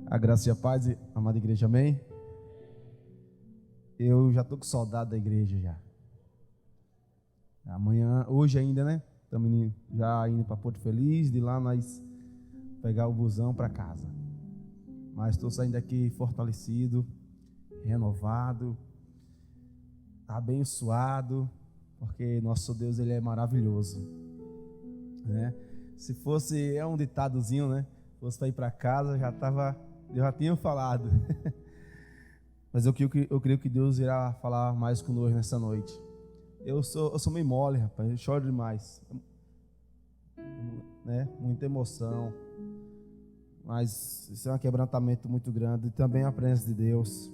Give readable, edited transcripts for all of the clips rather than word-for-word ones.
A graça e a paz, amada igreja, amém? Eu já estou com saudade da igreja já. Amanhã, hoje ainda, né? Estamos já indo para Porto Feliz, de lá nós pegar o busão para casa. Mas estou saindo daqui fortalecido, renovado, abençoado, porque nosso Deus, Ele é maravilhoso, né? Se fosse, é um ditadozinho, né? Se fosse para ir para casa, eu já tinha falado. Mas eu creio que Deus irá falar mais conosco nessa noite. Eu sou meio mole, rapaz, eu choro demais, né? Muita emoção, mas isso é um quebrantamento muito grande. E também a presença de Deus,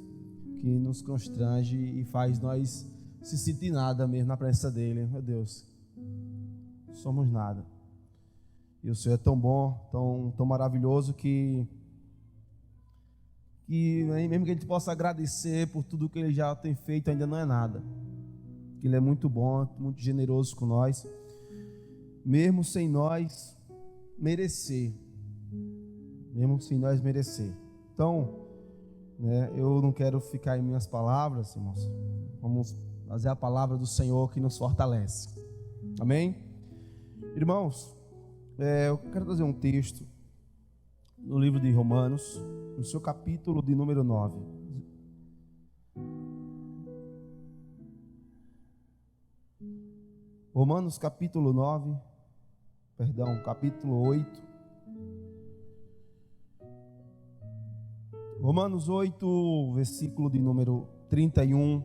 que nos constrange e faz nós se sentir nada mesmo na presença dEle. Meu Deus, somos nada. E o Senhor é tão bom, tão maravilhoso, que mesmo que a gente possa agradecer por tudo que Ele já tem feito, ainda não é nada. Ele é muito bom, muito generoso com nós, mesmo sem nós merecer. Então, né, eu não quero ficar em minhas palavras, irmãos. Vamos fazer a palavra do Senhor que nos fortalece. Amém? Irmãos, eu quero trazer um texto no livro de Romanos, no seu capítulo de número 9. Romanos capítulo 8. Romanos 8, versículo de número 31.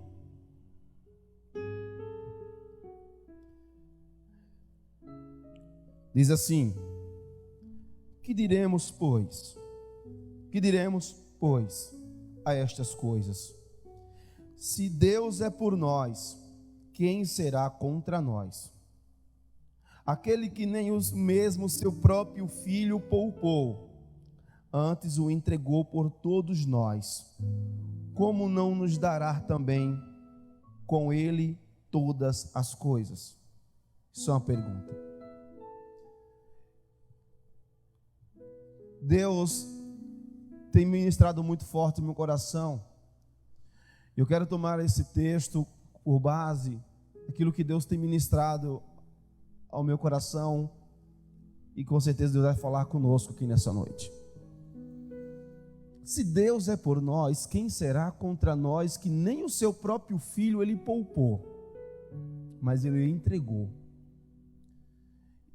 Diz assim: Que diremos, pois? A estas coisas? Se Deus é por nós, quem será contra nós? Aquele que nem mesmo seu próprio filho poupou, antes o entregou por todos nós, como não nos dará também com ele todas as coisas? Isso é uma pergunta. Deus tem ministrado muito forte no meu coração. Eu quero tomar esse texto por base aquilo que Deus tem ministrado ao meu coração, e com certeza Deus vai falar conosco aqui nessa noite. Se Deus é por nós, quem será contra nós? Que nem o seu próprio filho Ele poupou, mas Ele entregou.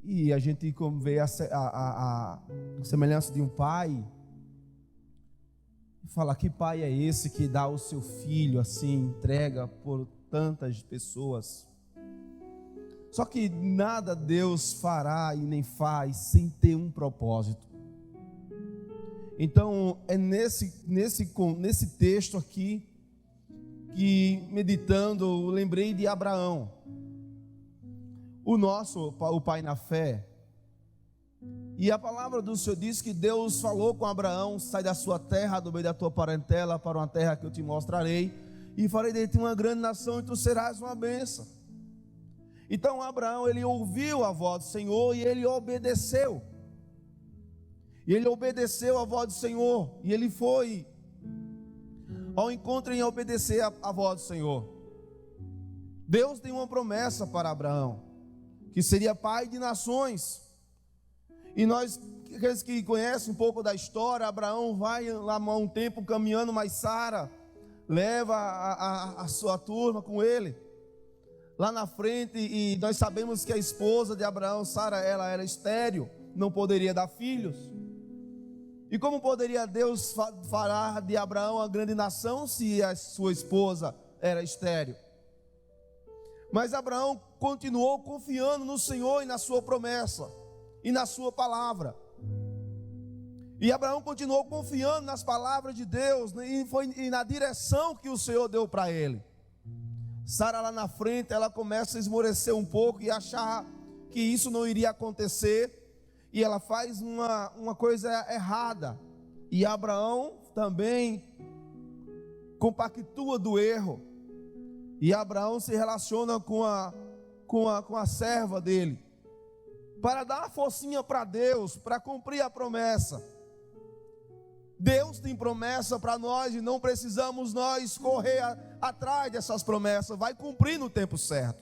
E a gente vê a semelhança de um pai, e fala: que pai é esse que dá o seu filho assim, entrega por tantas pessoas? Só que nada Deus fará e nem faz sem ter um propósito. Então é nesse texto aqui que, meditando, eu lembrei de Abraão, o pai na fé. E a palavra do Senhor diz que Deus falou com Abraão: sai da sua terra, do meio da tua parentela, para uma terra que eu te mostrarei, e farei de ti uma grande nação, e tu serás uma bênção. Então Abraão, ele ouviu a voz do Senhor e ele obedeceu. E ele obedeceu a voz do Senhor, e ele foi ao encontro em obedecer a voz do Senhor. Deus tem uma promessa para Abraão, que seria pai de nações. E nós, aqueles que conhecem um pouco da história, Abraão vai lá um tempo caminhando, mas Sara leva a sua turma com ele lá na frente, e nós sabemos que a esposa de Abraão, Sara, ela era estéril, não poderia dar filhos. E como poderia Deus falar de Abraão uma grande nação se a sua esposa era estéril? Mas Abraão continuou confiando no Senhor e na sua promessa e na sua palavra. E Abraão continuou confiando nas palavras de Deus e na direção que o Senhor deu para ele. Sara lá na frente, ela começa a esmorecer um pouco e achar que isso não iria acontecer, e ela faz uma coisa errada, e Abraão também compactua do erro, e Abraão se relaciona com a serva dele, para dar uma forcinha para Deus, para cumprir a promessa. Deus tem promessa para nós e não precisamos nós correr atrás dessas promessas, vai cumprir no tempo certo.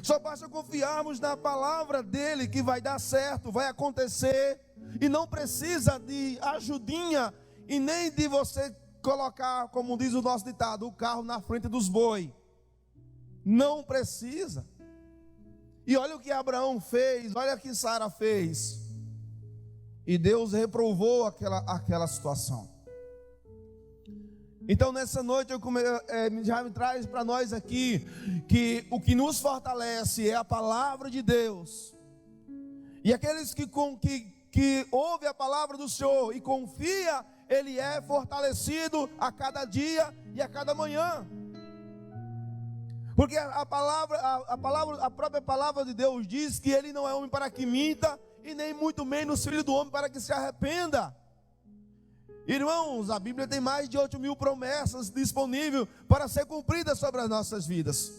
Só basta confiarmos na palavra dele que vai dar certo, vai acontecer, e não precisa de ajudinha e nem de você colocar, como diz o nosso ditado, o carro na frente dos bois. Não precisa. E olha o que Abraão fez, olha o que Sara fez. E Deus reprovou aquela situação. Então nessa noite já me traz para nós aqui que o que nos fortalece é a palavra de Deus. E aqueles que ouvem a palavra do Senhor e confia, ele é fortalecido a cada dia e a cada manhã. Porque a própria palavra de Deus diz que ele não é homem para que minta, e nem muito menos filho do homem para que se arrependa. Irmãos, a Bíblia tem mais de 8.000 promessas disponíveis para ser cumpridas sobre as nossas vidas.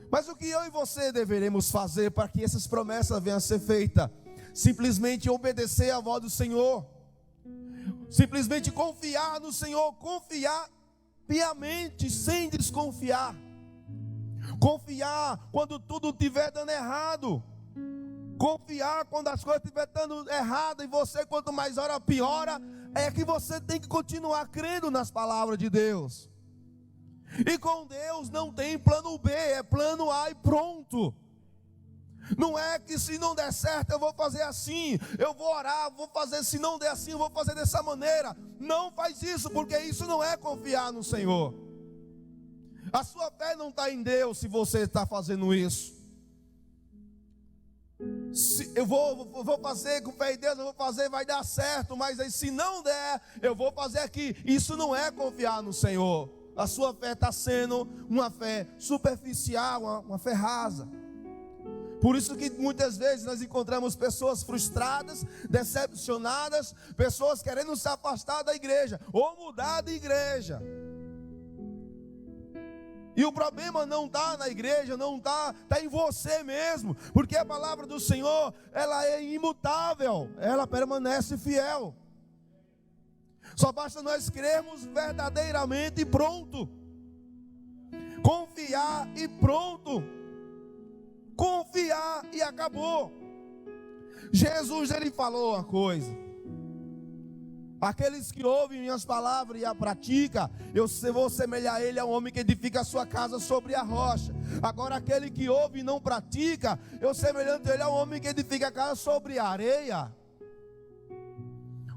Mas o que eu e você deveremos fazer para que essas promessas venham a ser feitas? Simplesmente obedecer à voz do Senhor, simplesmente confiar no Senhor, confiar piamente, sem desconfiar, confiar quando tudo estiver dando errado, confiar quando as coisas estiverem dando errado, e você quanto mais ora piora, é que você tem que continuar crendo nas palavras de Deus. E com Deus não tem plano B, é plano A e pronto. Não é que se não der certo eu vou fazer assim, eu vou orar, vou fazer, se não der assim eu vou fazer dessa maneira. Não faz isso, porque isso não é confiar no Senhor. A sua fé não está em Deus se você está fazendo isso. Eu vou fazer com fé em Deus, eu vou fazer, vai dar certo, mas aí se não der, eu vou fazer aqui. Isso não é confiar no Senhor. A sua fé está sendo uma fé superficial, uma fé rasa. Por isso que muitas vezes nós encontramos pessoas frustradas, decepcionadas, pessoas querendo se afastar da igreja ou mudar de igreja. E o problema não está na igreja, não está em você mesmo, porque a palavra do Senhor, ela é imutável, ela permanece fiel. Só basta nós crermos verdadeiramente e pronto. Confiar e pronto. Confiar e acabou. Jesus, ele falou uma coisa: aqueles que ouvem minhas palavras e a praticam, eu vou semelhar ele a um homem que edifica a sua casa sobre a rocha. Agora aquele que ouve e não pratica, eu semelhante ele a um homem que edifica a casa sobre a areia.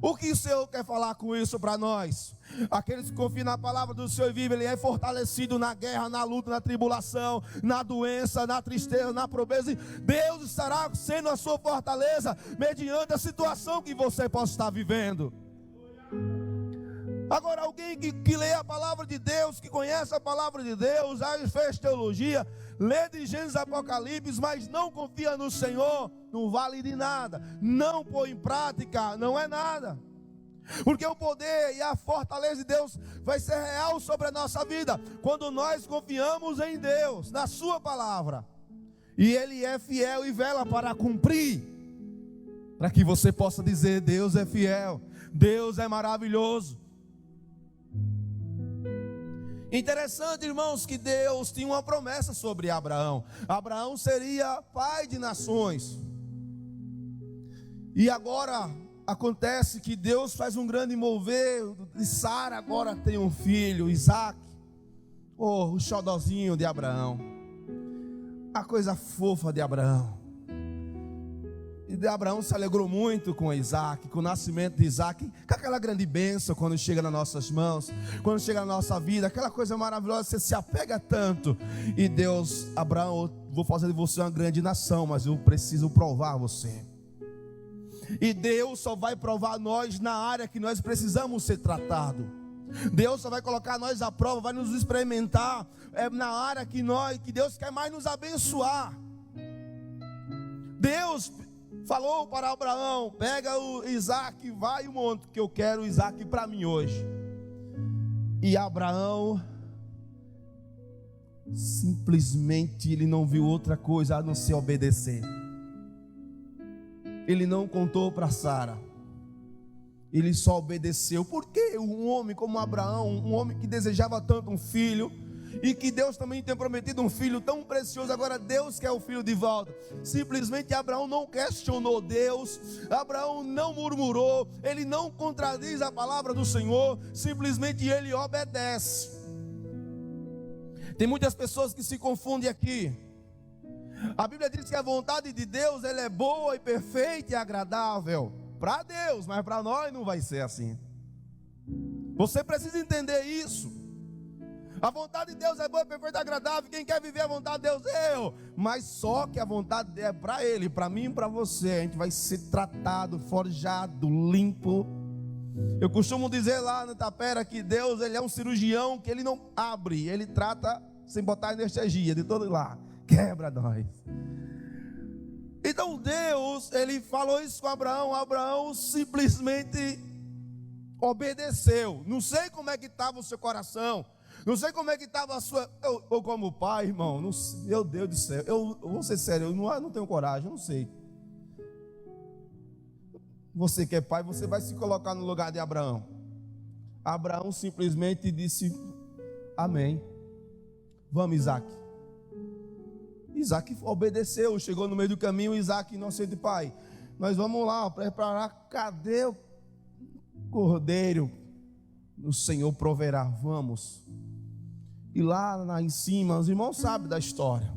O que o Senhor quer falar com isso para nós? Aqueles que confiam na palavra do Senhor e vivem, ele é fortalecido na guerra, na luta, na tribulação, na doença, na tristeza, na pobreza. Deus estará sendo a sua fortaleza mediante a situação que você possa estar vivendo. Agora, alguém que lê a palavra de Deus, que conhece a palavra de Deus, fez teologia, lê de Gênesis Apocalipse, mas não confia no Senhor, não vale de nada. Não põe em prática, não é nada. Porque o poder e a fortaleza de Deus vai ser real sobre a nossa vida quando nós confiamos em Deus, na sua palavra. E Ele é fiel e vela para cumprir, para que você possa dizer: Deus é fiel, Deus é maravilhoso. Interessante, irmãos, que Deus tinha uma promessa sobre Abraão. Abraão seria pai de nações. E agora acontece que Deus faz um grande mover, e Sara agora tem um filho, Isaac. O xodozinho de Abraão, a coisa fofa de Abraão. E Abraão se alegrou muito com Isaac, com o nascimento de Isaac, com aquela grande bênção quando chega nas nossas mãos, quando chega na nossa vida, aquela coisa maravilhosa, você se apega tanto. E Deus: Abraão, eu vou fazer de você uma grande nação, mas eu preciso provar você. E Deus só vai provar nós na área que nós precisamos ser tratados. Deus só vai colocar nós à prova, vai nos experimentar na área que Deus quer mais nos abençoar. Deus falou para Abraão: pega o Isaac, vai o monte, que eu quero o Isaac para mim hoje. E Abraão simplesmente ele não viu outra coisa a não ser obedecer. Ele não contou para Sara. ele só obedeceu. Por que um homem como Abraão, um homem que desejava tanto um filho, e que Deus também tem prometido um filho tão precioso, agora Deus quer o filho de volta? Simplesmente Abraão não questionou Deus, Abraão não murmurou, ele não contradiz a palavra do Senhor, simplesmente ele obedece. Tem muitas pessoas que se confundem aqui. A Bíblia diz que a vontade de Deus, ela é boa e perfeita e agradável para Deus, mas para nós não vai ser assim. Você precisa entender isso. A vontade de Deus é boa, perfeita e agradável. Quem quer viver a vontade de Deus? Eu. Mas só que a vontade é para Ele, para mim e para você. A gente vai ser tratado, forjado, limpo. Eu costumo dizer lá no Tapera que Deus, Ele é um cirurgião que Ele não abre, Ele trata sem botar anestesia de todo lá. Quebra nós. Então Deus, Ele falou isso com Abraão. Abraão simplesmente obedeceu. Não sei como é que estava o seu coração. Não sei como é que estava a sua... Eu como pai, irmão, não, meu Deus do céu, eu vou ser sério, eu não tenho coragem, eu não sei. Você que é pai, você vai se colocar no lugar de Abraão. Abraão simplesmente disse, amém. Vamos, Isaac. Isaac obedeceu, chegou no meio do caminho, Isaac, inocente pai, nós vamos lá preparar, cadê o cordeiro? O Senhor proverá, vamos. E lá em cima, os irmãos sabem da história.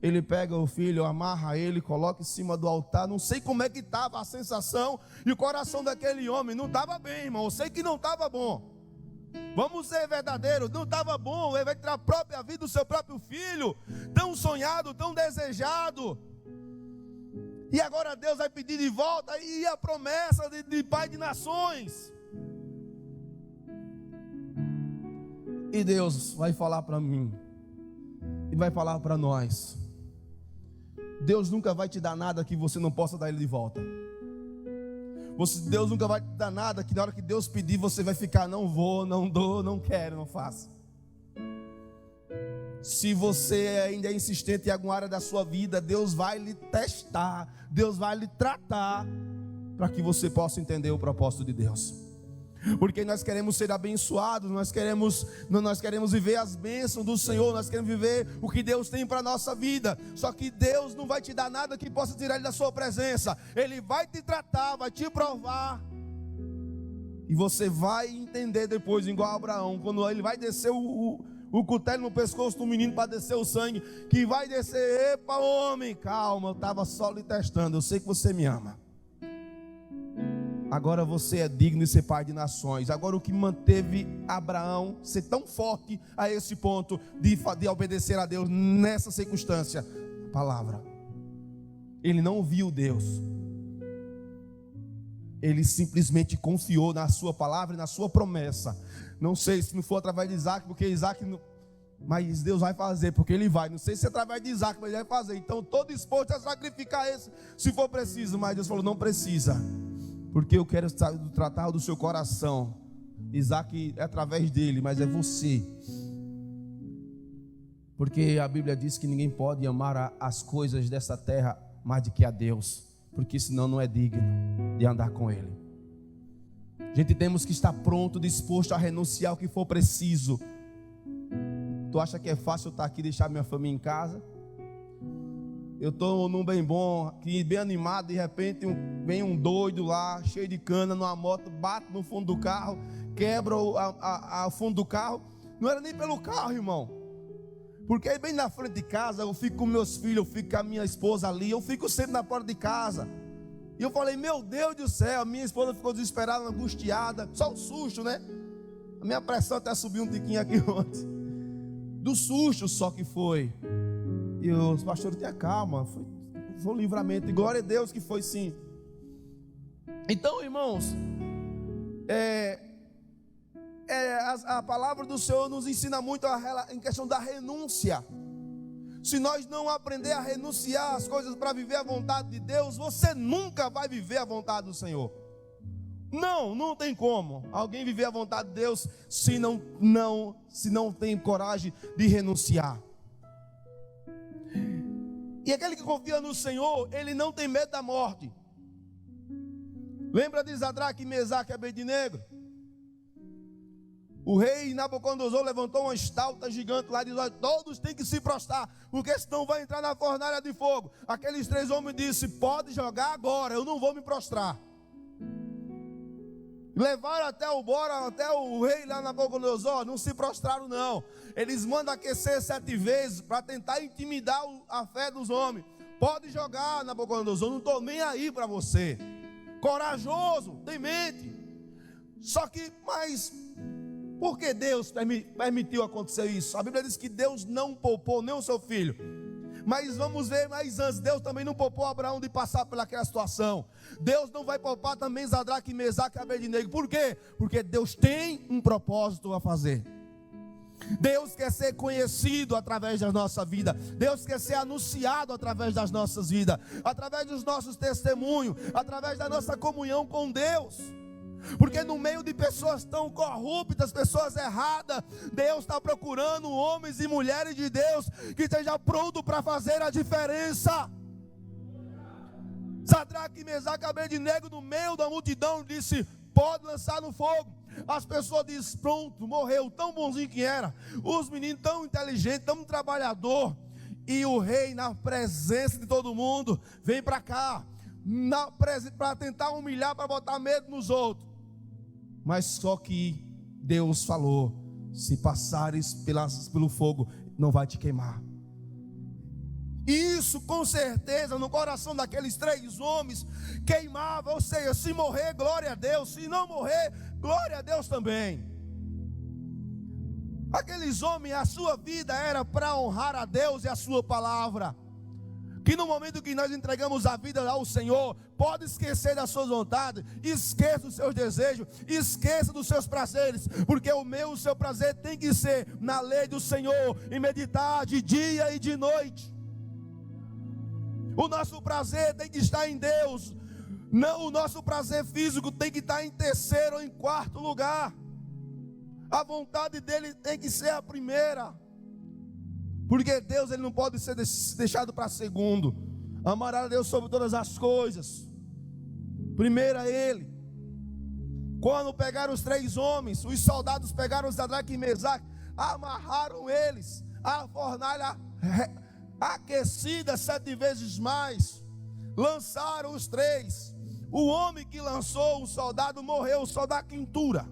Ele pega o filho, amarra ele, coloca em cima do altar. Não sei como é que estava a sensação e o coração daquele homem. Não estava bem, irmão. Eu sei que não estava bom. Vamos ser verdadeiros, não estava bom. Ele vai tirar a própria vida do seu próprio filho, tão sonhado, tão desejado. E agora Deus vai pedir de volta e a promessa de pai de nações. E Deus vai falar para mim e vai falar para nós. Deus nunca vai te dar nada que você não possa dar Ele de volta. Deus nunca vai te dar nada que na hora que Deus pedir você vai ficar, não vou, não dou, não quero, não faço. Se você ainda é insistente em alguma área da sua vida, Deus vai lhe testar, Deus vai lhe tratar, para que você possa entender o propósito de Deus. Porque nós queremos ser abençoados, nós queremos viver as bênçãos do Senhor, nós queremos viver o que Deus tem para a nossa vida. Só que Deus não vai te dar nada que possa tirar Ele da sua presença. Ele vai te tratar, vai te provar. E você vai entender depois, igual Abraão, quando ele vai descer o cutelo no pescoço do menino para descer o sangue, que vai descer, epa homem, calma, eu estava só lhe testando, eu sei que você me ama. Agora você é digno de ser pai de nações. Agora o que manteve Abraão ser tão forte a esse ponto de obedecer a Deus nessa circunstância? A palavra. Ele não viu Deus. Ele simplesmente confiou na sua palavra e na sua promessa. Não sei se não for através de Isaac, porque Isaac não... Mas Deus vai fazer, porque Ele vai. Não sei se é através de Isaac, mas Ele vai fazer. Então estou disposto a sacrificar esse, se for preciso. Mas Deus falou, não precisa, porque eu quero tratar do seu coração. Isaac é através dele, mas é você. Porque a Bíblia diz que ninguém pode amar as coisas dessa terra mais do que a Deus, porque senão não é digno de andar com Ele. A gente temos que estar pronto, disposto a renunciar o que for preciso. Tu acha que é fácil eu estar aqui e deixar minha família em casa? Eu estou num bem bom, aqui, bem animado, de repente vem um doido lá, cheio de cana, numa moto, bate no fundo do carro, quebra o fundo do carro. Não era nem pelo carro, irmão, porque bem na frente de casa, eu fico com meus filhos, eu fico com a minha esposa ali, eu fico sempre na porta de casa. E eu falei, meu Deus do céu, a minha esposa ficou desesperada, angustiada, só um susto, né? A minha pressão até subiu um tiquinho aqui ontem, do susto só que foi. E os pastores, tenha calma, foi um livramento, e glória a Deus que foi sim. Então, irmãos, a palavra do Senhor nos ensina muito em questão da renúncia. Se nós não aprender a renunciar às coisas para viver a vontade de Deus, você nunca vai viver a vontade do Senhor. Não tem como alguém viver a vontade de Deus se não tem coragem de renunciar. E aquele que confia no Senhor, ele não tem medo da morte. Lembra de Sadraque, Mesaque e Abednego? O rei Nabucodonosor levantou uma estátua gigante lá e disse: todos têm que se prostrar, porque senão vai entrar na fornalha de fogo. Aqueles 3 homens disseram: pode jogar agora, eu não vou me prostrar. Levaram até o rei lá Nabucodonosor, não se prostraram não. Eles mandam aquecer 7 vezes para tentar intimidar a fé dos homens. Pode jogar, Nabucodonosor, não estou nem aí para você. Corajoso, temente. Só que, mas por que Deus permitiu acontecer isso? A Bíblia diz que Deus não poupou nem o seu filho. Mas vamos ver mais antes, Deus também não poupou Abraão de passar pelaquela situação. Deus não vai poupar também Sadraque, Mesaque e Abednego. Por quê? Porque Deus tem um propósito a fazer. Deus quer ser conhecido através da nossa vida. Deus quer ser anunciado através das nossas vidas, através dos nossos testemunhos, através da nossa comunhão com Deus. Porque no meio de pessoas tão corruptas, pessoas erradas, Deus está procurando homens e mulheres de Deus que estejam prontos para fazer a diferença. Sadraque, Mesaque e Abednego, no meio da multidão, disse: pode lançar no fogo. As pessoas dizem: pronto, morreu, tão bonzinho que era. Os meninos tão inteligentes, tão trabalhador. E o rei, na presença de todo mundo, vem para cá, para tentar humilhar, para botar medo nos outros. Mas só que Deus falou: se passares pelo fogo, não vai te queimar. Isso com certeza no coração daqueles 3 homens queimava. Ou seja, se morrer, glória a Deus. Se não morrer, glória a Deus também. Aqueles homens, a sua vida era para honrar a Deus e a sua palavra. Que no momento que nós entregamos a vida ao Senhor, pode esquecer das suas vontades, esqueça dos seus desejos, esqueça dos seus prazeres, porque o seu prazer tem que ser na lei do Senhor, e meditar de dia e de noite. O nosso prazer tem que estar em Deus. Não, o nosso prazer físico tem que estar em 3º ou em 4º lugar. A vontade dele tem que ser a primeira. Porque Deus, ele não pode ser deixado para segundo. Amar a Deus sobre todas as coisas. Primeiro a Ele. Quando pegaram os 3 homens, os soldados pegaram Sadraque e Mesaque, amarraram eles à fornalha aquecida 7 vezes mais. Lançaram os 3. O homem que lançou o soldado morreu só da quintura.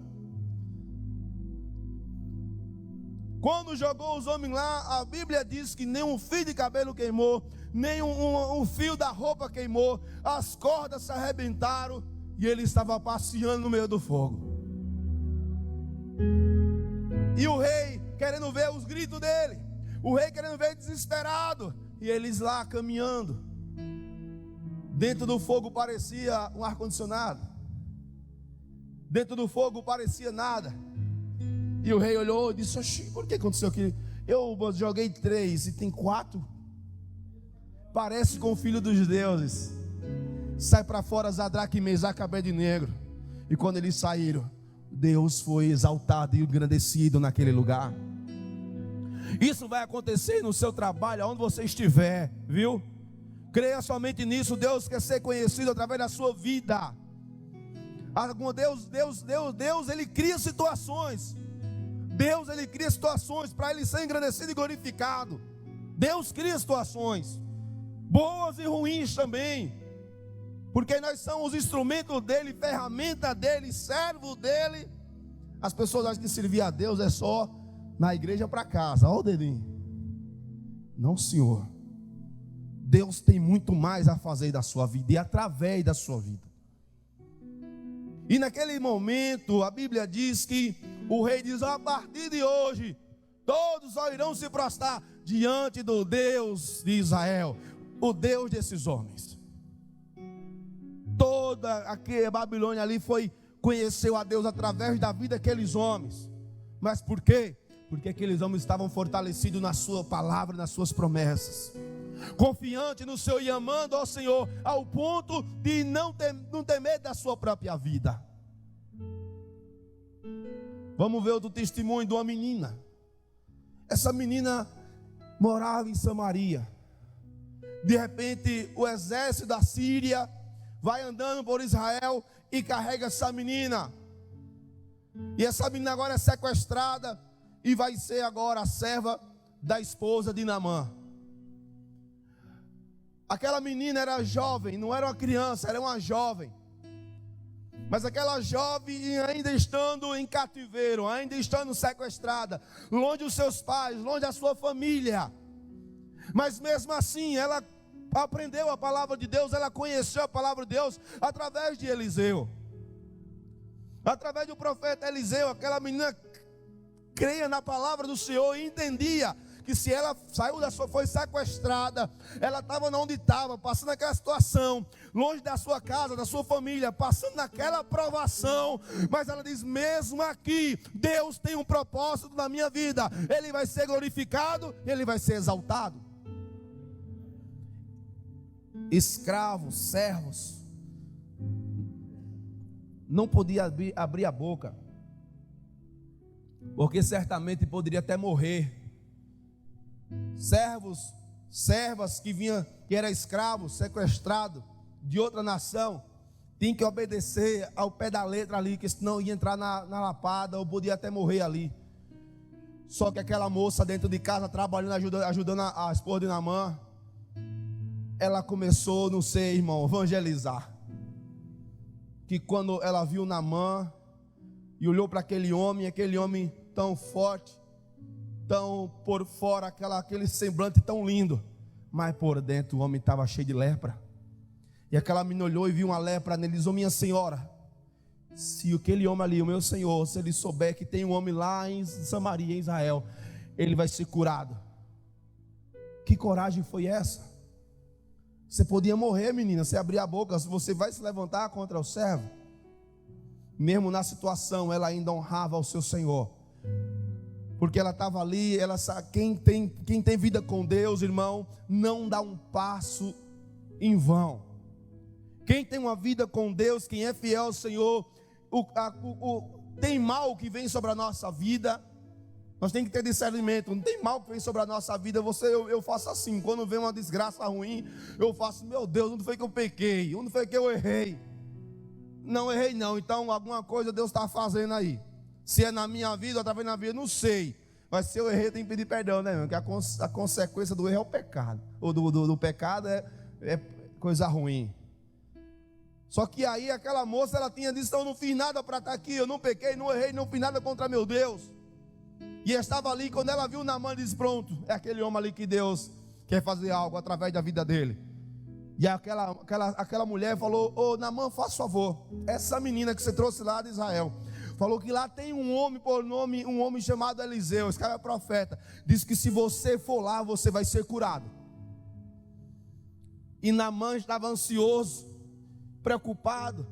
Quando jogou os homens lá, a Bíblia diz que nem um fio de cabelo queimou, nem um fio da roupa queimou, as cordas se arrebentaram e ele estava passeando no meio do fogo. E o rei querendo ver os gritos dele, o rei querendo ver desesperado, e eles lá caminhando. Dentro do fogo parecia um ar-condicionado, dentro do fogo parecia nada. E o rei olhou e disse: oxi, por que aconteceu aqui? Eu joguei 3 e tem 4. Parece com o filho dos deuses. Sai para fora Sadraque, Mesaque e Abednego. E quando eles saíram, Deus foi exaltado e engrandecido naquele lugar. Isso vai acontecer no seu trabalho, aonde você estiver, viu? Creia somente nisso. Deus quer ser conhecido através da sua vida. Deus, ele cria situações. Deus, ele cria situações para ele ser engrandecido e glorificado. Deus cria situações boas e ruins também, porque nós somos instrumentos dele, ferramenta dele, servo dele. As pessoas acham que servir a Deus é só na igreja para casa. Olha o dedinho. Não, senhor. Deus tem muito mais a fazer da sua vida e através da sua vida. E naquele momento a Bíblia diz que o rei diz: a partir de hoje todos só irão se prostrar diante do Deus de Israel, o Deus desses homens. Toda a Babilônia ali conheceu a Deus através da vida daqueles homens. Mas por quê? Porque aqueles homens estavam fortalecidos na sua palavra, nas suas promessas, confiante no Senhor e amando ao Senhor, ao ponto de não temer da sua própria vida. Vamos ver outro testemunho de uma menina. Essa menina morava em Samaria. De repente o exército da Síria vai andando por Israel e carrega essa menina. E essa menina agora é sequestrada e vai ser agora a serva da esposa de Naamã. Aquela menina era jovem, não era uma criança, era uma jovem. Mas aquela jovem, ainda estando em cativeiro, ainda estando sequestrada, longe dos seus pais, longe da sua família, mas mesmo assim ela aprendeu a palavra de Deus, ela conheceu a palavra de Deus através de Eliseu, através do profeta Eliseu. Aquela menina creia na palavra do Senhor e entendia que se ela saiu da sua, foi sequestrada, ela estava onde estava, passando aquela situação, longe da sua casa, da sua família, passando naquela provação, mas ela diz: mesmo aqui, Deus tem um propósito na minha vida, Ele vai ser glorificado, Ele vai ser exaltado. Escravos, servos, não podia abrir a boca, porque certamente poderia até morrer. Servos, servas que era escravo, sequestrado de outra nação, tinha que obedecer ao pé da letra ali, que senão ia entrar na lapada ou podia até morrer ali. Só que aquela moça dentro de casa trabalhando, ajudando a esposa de Naamã, ela começou, não sei, irmão, evangelizar. Que quando ela viu Naamã e olhou para aquele homem tão forte, tão por fora, aquele semblante tão lindo, mas por dentro o homem estava cheio de lepra. E aquela menina olhou e viu uma lepra nele e disse: minha senhora, se aquele homem ali, o meu senhor, se ele souber que tem um homem lá em Samaria, em Israel, ele vai ser curado. Que coragem foi essa? Você podia morrer, menina, se abrir a boca, você vai se levantar contra o servo. Mesmo na situação, ela ainda honrava ao seu Senhor, porque ela estava ali. Ela sabe, quem tem vida com Deus, irmão, não dá um passo em vão. Quem tem uma vida com Deus, quem é fiel ao Senhor, tem mal que vem sobre a nossa vida, nós temos que ter discernimento. Não tem mal que vem sobre a nossa vida. Eu faço assim, quando vem uma desgraça ruim, eu faço: meu Deus, onde foi que eu pequei? Onde foi que eu errei? Não errei não, então alguma coisa Deus está fazendo aí. Se é na minha vida ou através da minha vida, não sei. Mas se eu errei, eu tenho que pedir perdão, né, irmão? Porque a consequência do erro é o pecado. Ou do pecado é coisa ruim. Só que aí aquela moça, ela tinha dito: eu não fiz nada para estar aqui, eu não pequei, não errei, não fiz nada contra meu Deus. E estava ali, quando ela viu Naamã, disse: pronto, é aquele homem ali que Deus quer fazer algo através da vida dele. E aquela mulher falou: ô Naamã, faça favor, essa menina que você trouxe lá de Israel, falou que lá tem um homem por nome, um homem chamado Eliseu, esse cara é profeta, diz que se você for lá, você vai ser curado. E Naamã estava ansioso, preocupado,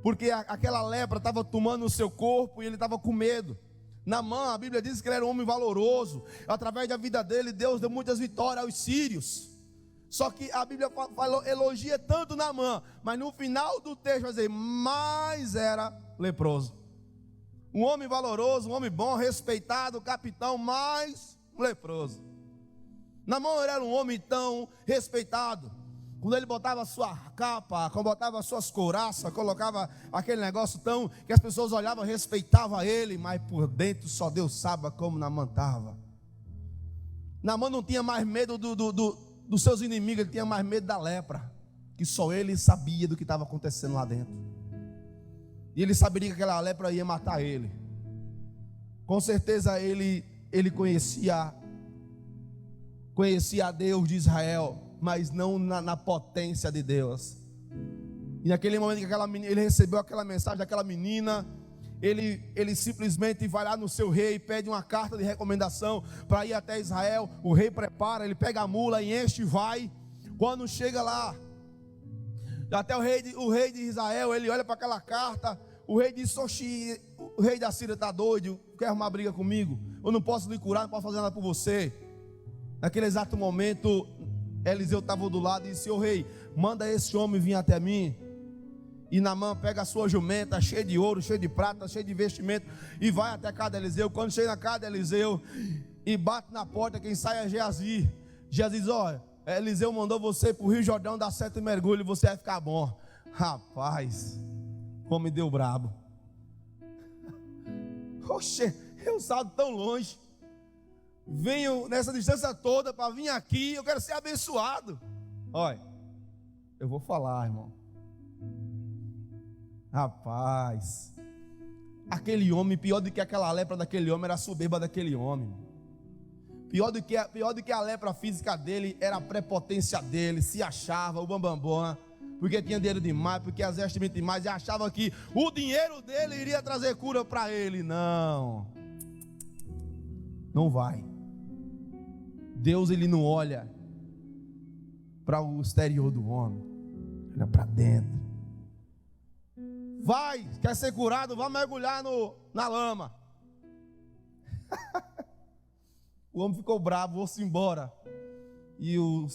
porque aquela lepra estava tomando o seu corpo e ele estava com medo. Naamã, a Bíblia diz que ele era um homem valoroso, através da vida dele, Deus deu muitas vitórias aos sírios. Só que a Bíblia elogia tanto Naamã, mas no final do texto vai dizer: mas era leproso. Um homem valoroso, um homem bom, respeitado, capitão, mas leproso. Naamã era um homem tão respeitado. Quando ele botava a sua capa, quando botava as suas couraças, colocava aquele negócio tão que as pessoas olhavam, respeitavam ele, mas por dentro só Deus sabe como Naamã estava. Naamã não tinha mais medo dos seus inimigos, ele tinha mais medo da lepra, que só ele sabia do que estava acontecendo lá dentro. E ele saberia que aquela lepra ia matar ele. Com certeza ele conhecia a Deus de Israel, mas não na potência de Deus. E naquele momento que ele recebeu aquela mensagem daquela menina, ele simplesmente vai lá no seu rei, pede uma carta de recomendação para ir até Israel. O rei prepara, ele pega a mula e enche e vai. Quando chega lá, até o rei de Israel, ele olha para aquela carta. O rei diz: oxi, o rei da Síria está doido, quer arrumar briga comigo? Eu não posso lhe curar, não posso fazer nada por você. Naquele exato momento, Eliseu estava do lado e disse: ô rei, manda esse homem vir até mim. E Naamã pega a sua jumenta, cheia de ouro, cheia de prata, cheia de vestimento, e vai até a casa de Eliseu. Quando chega na casa de Eliseu e bate na porta, quem sai é Geazi. Geazi diz: olha, Eliseu mandou você para o Rio Jordão dar 7 mergulhos e você vai ficar bom. Rapaz, O homem deu brabo. Oxe, eu saio tão longe. Venho nessa distância toda para vir aqui. Eu quero ser abençoado. Olha, eu vou falar, irmão. Rapaz, aquele homem, pior do que aquela lepra daquele homem, era a soberba daquele homem. Pior do que a lepra física dele, era a prepotência dele. Se achava o bambambam, porque tinha dinheiro demais, porque as vestimentas demais, e achava que o dinheiro dele iria trazer cura para ele. Não vai. Deus, ele não olha para o exterior do homem, olha para dentro. Vai, quer ser curado? Vai mergulhar na lama. O homem ficou bravo, vou-se embora. E o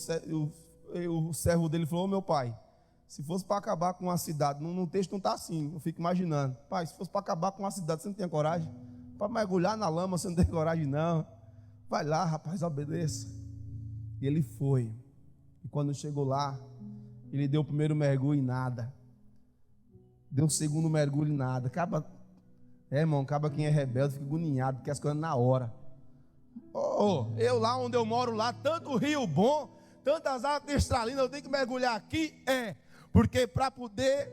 servo dele falou: meu pai, se fosse para acabar com uma cidade, no texto não está assim, eu fico imaginando. Pai, se fosse para acabar com uma cidade, você não tem coragem? Para mergulhar na lama, você não tem coragem não. Vai lá, rapaz, obedeça. E ele foi. E quando chegou lá, ele deu o primeiro mergulho e nada. Deu o segundo mergulho e nada. Irmão, quem é rebelde fica agoniado, porque as coisas na hora. Eu lá onde eu moro, lá, tanto rio bom, tantas águas cristalinas, eu tenho que mergulhar aqui? Porque para poder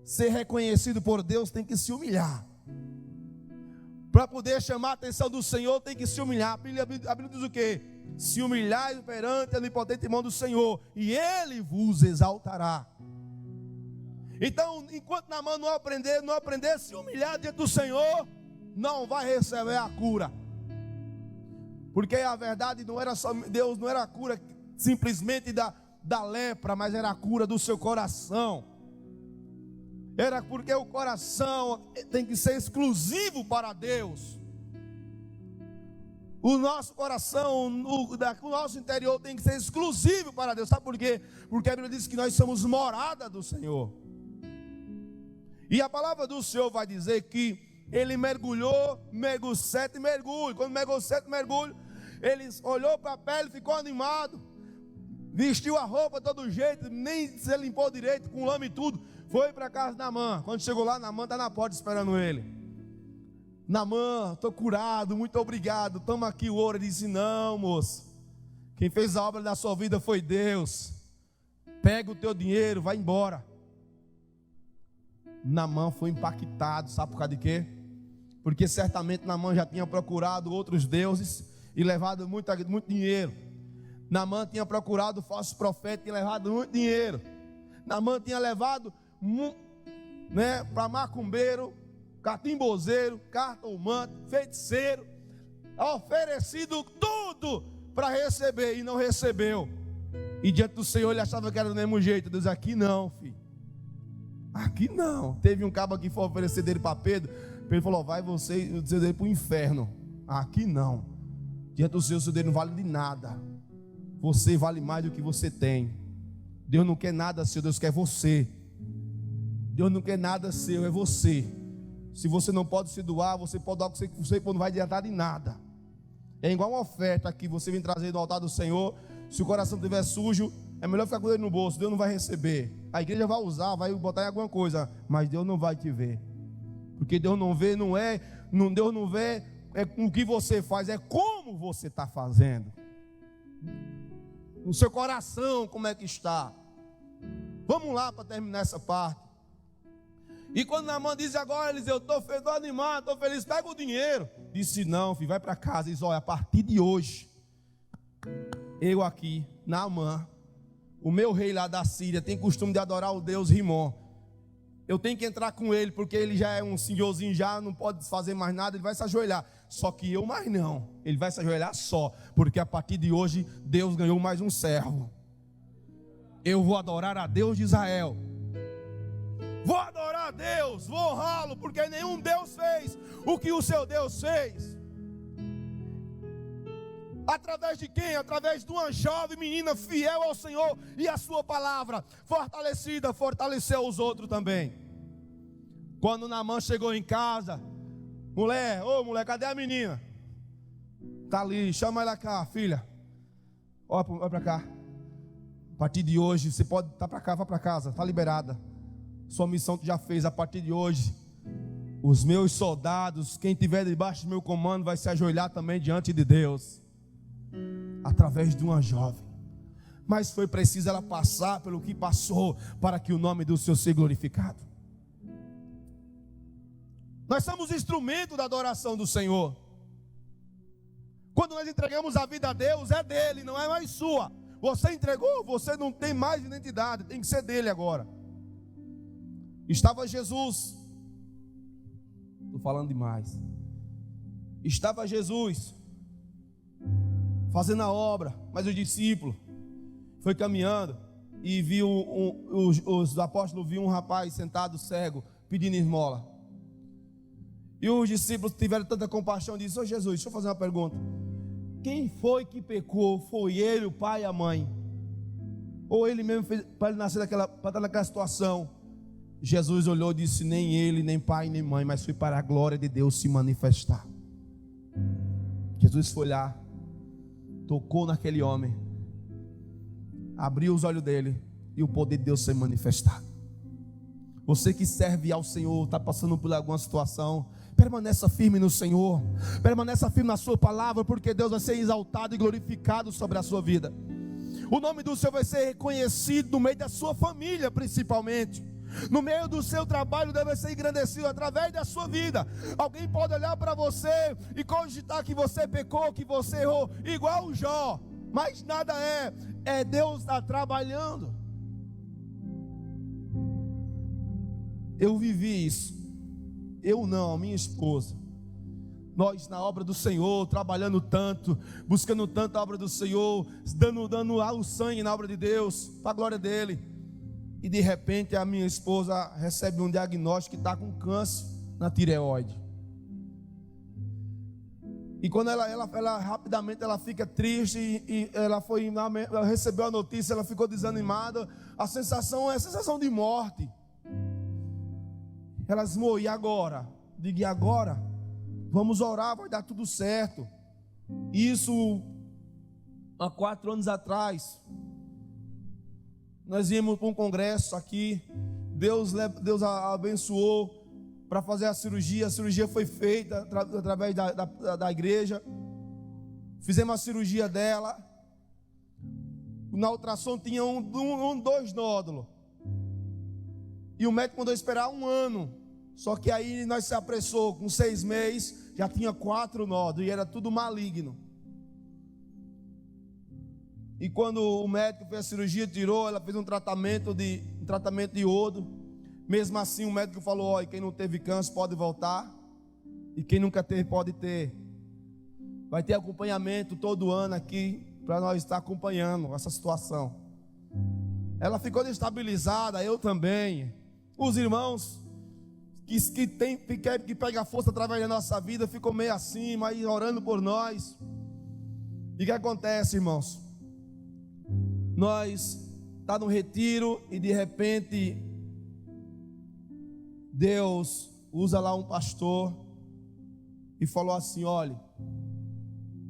ser reconhecido por Deus, tem que se humilhar. Para poder chamar a atenção do Senhor, tem que se humilhar. A Bíblia diz o quê? Se humilhar perante a onipotente mão do Senhor, e Ele vos exaltará. Então, enquanto Naamã não aprender a se humilhar diante do Senhor, não vai receber a cura. Porque a verdade não era só, Deus não era a cura simplesmente da lepra, mas era a cura do seu coração. Era porque o coração tem que ser exclusivo para Deus. O nosso coração, o nosso interior tem que ser exclusivo para Deus. Sabe por quê? Porque a Bíblia diz que nós somos morada do Senhor. E a palavra do Senhor vai dizer que ele mergulhou, mergulhou 7 mergulhos. Quando mergulhou 7 mergulhos, ele olhou para a pele, ficou animado, vestiu a roupa de todo jeito, nem se limpou direito, com lama e tudo. Foi para a casa de Naamã. Quando chegou lá, Naamã está na porta esperando ele. Naamã, estou curado, muito obrigado, toma aqui o ouro. Ele disse: não, moço, quem fez a obra da sua vida foi Deus. Pega o teu dinheiro, vai embora. Naamã foi impactado, sabe por causa de quê? Porque certamente Naamã já tinha procurado outros deuses e levado muito dinheiro. Naamã tinha procurado falsos profetas e levado muito dinheiro. Naamã tinha levado para macumbeiro, catimbozeiro, cartomante, feiticeiro, oferecido tudo para receber e não recebeu. E diante do Senhor ele achava que era do mesmo jeito. Deus: aqui não, filho, aqui não. Teve um cabo que foi oferecer dele para Pedro. Pedro falou: vai você e o seu dele para o inferno. Aqui não. Diante do Senhor, o seu dele não vale de nada. Você vale mais do que você tem. Deus não quer nada seu, Deus quer você. Deus não quer nada seu, é você. Se você não pode se doar, você pode dar o que você não vai adiantar de nada. É igual uma oferta que você vem trazer do altar do Senhor. Se o coração estiver sujo, é melhor ficar com ele no bolso. Deus não vai receber. A igreja vai usar, vai botar em alguma coisa, mas Deus não vai te ver. Porque Deus não vê, Deus não vê o que você faz, é como você está fazendo. No seu coração, como é que está? Vamos lá para terminar essa parte. E quando Naamã diz agora, Eliseu, eu estou animado, estou feliz, pega o dinheiro. Disse: não, filho, vai para casa. Diz: olha, a partir de hoje, eu aqui, Naamã, o meu rei lá da Síria, tem costume de adorar o Deus Rimon. Eu tenho que entrar com ele, porque ele já é um senhorzinho, já não pode fazer mais nada, ele vai se ajoelhar. Só que eu mais não, ele vai se ajoelhar só, porque a partir de hoje, Deus ganhou mais um servo. Eu vou adorar a Deus de Israel. Vou adorar a Deus, vou honrá-lo, porque nenhum Deus fez o que o seu Deus fez. Através de quem? Através de uma jovem menina fiel ao Senhor e à sua palavra, fortalecida, fortaleceu os outros também. Quando Naamã chegou em casa, mulher, cadê a menina? Está ali, chama ela cá, filha. Olha para cá. A partir de hoje, você pode estar para cá, vá para casa, está liberada. Sua missão tu já fez. A partir de hoje, os meus soldados, quem estiver debaixo do meu comando, vai se ajoelhar também diante de Deus, através de uma jovem. Mas foi preciso ela passar pelo que passou, para que o nome do Senhor seja glorificado. Nós somos instrumento da adoração do Senhor. Quando nós entregamos a vida a Deus, é dele, não é mais sua. Você entregou, você não tem mais identidade, tem que ser dele agora. Estava Jesus, estou falando demais. Estava Jesus fazendo a obra, mas os discípulos foi caminhando e viu os apóstolos viram um rapaz sentado cego pedindo esmola. E os discípulos tiveram tanta compaixão, disse: ô Jesus, deixa eu fazer uma pergunta. Quem foi que pecou? Foi ele, o pai e a mãe? Ou ele mesmo fez para ele nascer para estar naquela situação? Jesus olhou e disse: nem ele, nem pai, nem mãe, mas foi para a glória de Deus se manifestar. Jesus foi lá, tocou naquele homem, abriu os olhos dele e o poder de Deus se manifestar. Você que serve ao Senhor, está passando por alguma situação, permaneça firme no Senhor, permaneça firme na sua palavra, porque Deus vai ser exaltado e glorificado sobre a sua vida. O nome do Senhor vai ser reconhecido no meio da sua família, principalmente. No meio do seu trabalho deve ser engrandecido através da sua vida. Alguém pode olhar para você e cogitar que você pecou, que você errou, igual o Jó, mas nada é Deus está trabalhando. Eu vivi isso. Eu não, a minha esposa. Nós na obra do Senhor, trabalhando tanto, buscando tanto a obra do Senhor, dando o sangue na obra de Deus, para a glória dele. E de repente a minha esposa recebe um diagnóstico que está com câncer na tireoide. E quando ela rapidamente ela fica triste e ela recebeu a notícia, ela ficou desanimada. A sensação é a sensação de morte. Ela disse: e agora? Digo: e agora? Vamos orar, vai dar tudo certo. Isso há 4 anos atrás. Nós íamos para um congresso aqui. Deus a abençoou para fazer a cirurgia foi feita através da igreja. Fizemos a cirurgia dela. Na ultrassom tinha 2 nódulos. E o médico mandou esperar 1 ano. Só que aí nós se apressou, com 6 meses, já tinha 4 nódulos e era tudo maligno. E quando o médico fez a cirurgia, tirou, ela fez um tratamento de iodo. Mesmo assim o médico falou: quem não teve câncer pode voltar, e quem nunca teve pode ter. Vai ter acompanhamento todo ano aqui, para nós estar acompanhando essa situação. Ela ficou destabilizada, eu também. Os irmãos que pegam força através da nossa vida ficam meio assim, mas orando por nós. E o que acontece, irmãos? Nós está no retiro e de repente Deus usa lá um pastor e falou assim: olha,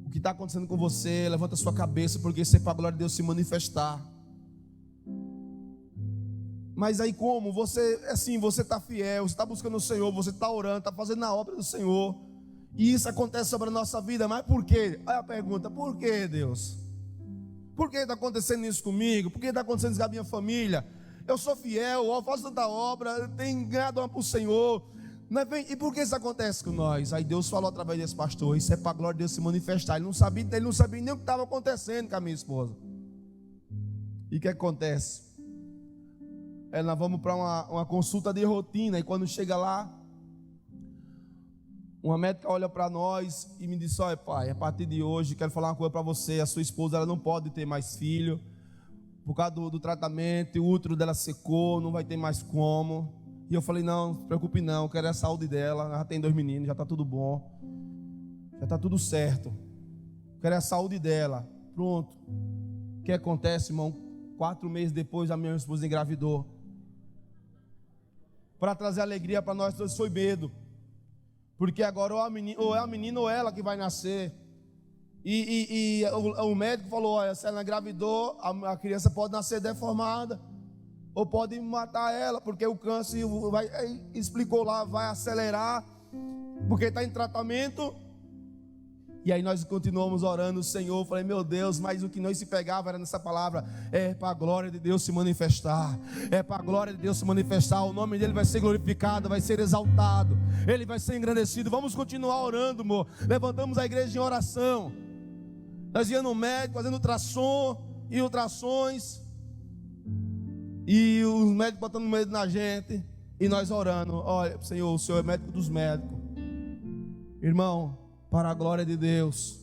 o que está acontecendo com você, levanta a sua cabeça, porque isso é para a glória de Deus se manifestar. Mas aí como? Você está fiel, você está buscando o Senhor, você está orando, está fazendo a obra do Senhor, e isso acontece sobre a nossa vida. Mas por quê? Aí a pergunta: por que, Deus? Por que está acontecendo isso comigo? Por que está acontecendo isso com a minha família? Eu sou fiel, eu faço tanta obra, tenho ganhado uma para o Senhor. E por que isso acontece com nós? Aí Deus falou através desse pastor: isso é para a glória de Deus se manifestar. Ele não sabia nem o que estava acontecendo com a minha esposa. E o que acontece? Nós vamos para uma consulta de rotina. E quando chega lá, uma médica olha para nós e me disse: olha, pai, a partir de hoje quero falar uma coisa para você. A sua esposa ela não pode ter mais filho por causa do tratamento. O útero dela secou, não vai ter mais como. E eu falei: não se preocupe não, eu quero a saúde dela. Ela já tem 2 meninos, já está tudo bom, já está tudo certo. Eu quero a saúde dela. Pronto. O que acontece, irmão? 4 meses depois a minha esposa engravidou. Para trazer alegria para nós todos foi medo. Porque agora ou é a menina ou ela que vai nascer. E o médico falou: olha, se ela engravidou, a criança pode nascer deformada. ou pode matar ela, porque o câncer vai, explicou lá, vai acelerar, porque está em tratamento. E aí nós continuamos orando, o Senhor, eu falei, meu Deus, mas o que nós se pegava era nessa palavra, é para a glória de Deus se manifestar, é para a glória de Deus se manifestar, o nome dele vai ser glorificado, vai ser exaltado, ele vai ser engrandecido. Vamos continuar orando, amor. Levantamos a igreja em oração, nós íamos no médico, fazendo ultrassom e ultrassons, e os médicos botando medo na gente, e nós orando, olha, Senhor, o Senhor é médico dos médicos, irmão. Para a glória de Deus,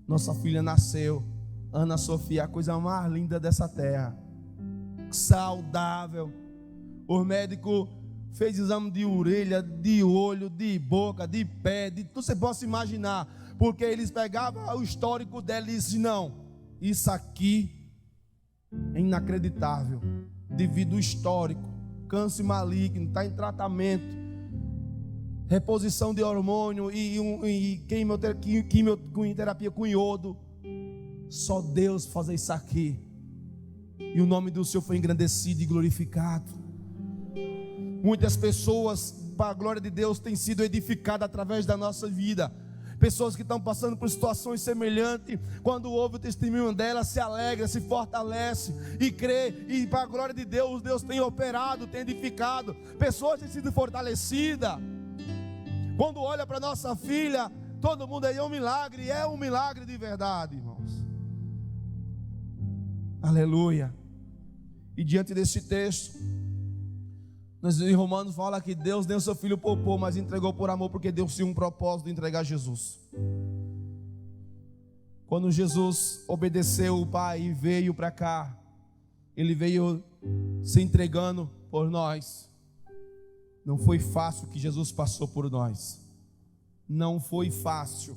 nossa filha nasceu, Ana Sofia, a coisa mais linda dessa terra, saudável. O médico fez exame de orelha, de olho, de boca, de pé, de tudo você possa imaginar, porque eles pegavam o histórico dela e diziam, não, isso aqui é inacreditável, devido ao histórico, câncer maligno, está em tratamento, reposição de hormônio e quimioterapia com iodo. Só Deus fazer isso aqui, e o nome do Senhor foi engrandecido e glorificado. Muitas pessoas, para a glória de Deus, têm sido edificadas através da nossa vida. Pessoas que estão passando por situações semelhantes, quando ouve o testemunho dela, se alegra, se fortalece e crê, e para a glória de Deus, Deus tem operado, tem edificado. Pessoas têm sido fortalecidas. Quando olha para nossa filha, todo mundo aí é um milagre de verdade, irmãos. Aleluia. E diante desse texto, nós em Romanos fala que Deus nem o seu filho poupou, mas entregou por amor, porque Deus tinha um propósito de entregar Jesus. Quando Jesus obedeceu o Pai e veio para cá, Ele veio se entregando por nós. Não foi fácil que Jesus passou por nós. Não foi fácil.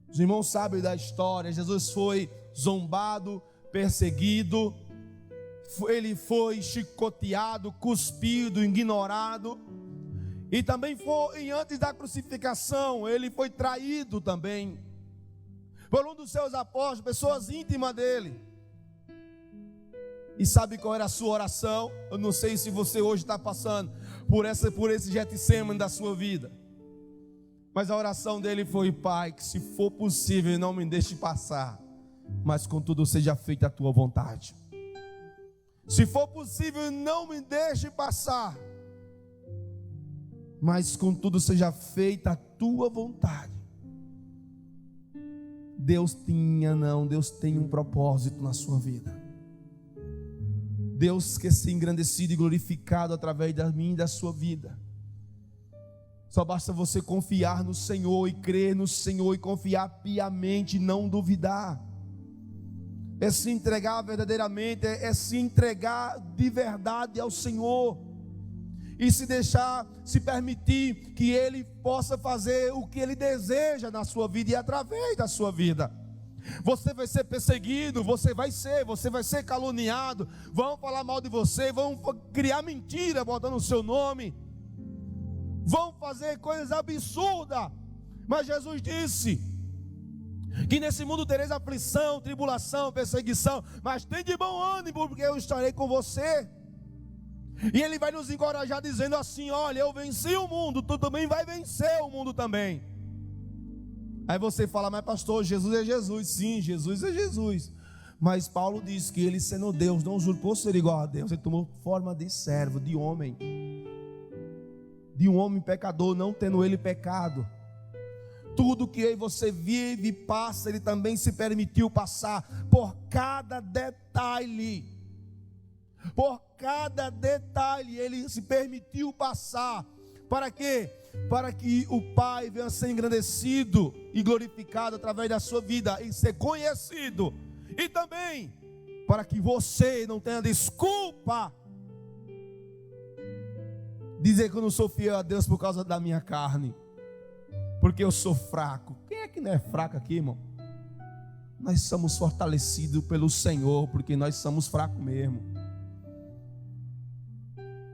Os irmãos sabem da história. Jesus foi zombado, perseguido. Ele foi chicoteado, cuspido, ignorado. E também foi, antes da crucificação, ele foi traído também por um dos seus apóstolos, pessoas íntimas dele. E sabe qual era a sua oração? Eu não sei se você hoje está passando por esse Getsemane da sua vida, mas a oração dele foi: Pai, que se for possível não me deixe passar, mas contudo seja feita a tua vontade. Se for possível não me deixe passar, mas contudo seja feita a tua vontade. Deus tem um propósito na sua vida. Deus quer ser engrandecido e glorificado através da minha e da sua vida. Só basta você confiar no Senhor e crer no Senhor e confiar piamente e não duvidar. É se entregar verdadeiramente, é se entregar de verdade ao Senhor. E se deixar, se permitir que Ele possa fazer o que Ele deseja na sua vida e através da sua vida. Você vai ser perseguido, você vai ser caluniado, vão falar mal de você, vão criar mentira botando o seu nome, vão fazer coisas absurdas, mas Jesus disse que nesse mundo tereis aflição, tribulação, perseguição, mas tem de bom ânimo, porque eu estarei com você. E Ele vai nos encorajar dizendo assim: olha, eu venci o mundo, tu também vai vencer o mundo também. Aí você fala: mas pastor, Jesus é Jesus. Sim, Jesus é Jesus. Mas Paulo diz que ele, sendo Deus, não usurpou ser igual a Deus. Ele tomou forma de servo, de homem pecador, não tendo ele pecado. Tudo que eu e você vive e passa, ele também se permitiu passar por cada detalhe. Por cada detalhe ele se permitiu passar. Para quê? Para que o Pai venha a ser engrandecido e glorificado através da sua vida e ser conhecido. E também para que você não tenha desculpa dizer que eu não sou fiel a Deus por causa da minha carne, porque eu sou fraco. Quem é que não é fraco aqui, irmão? Nós somos fortalecidos pelo Senhor, porque nós somos fracos mesmo.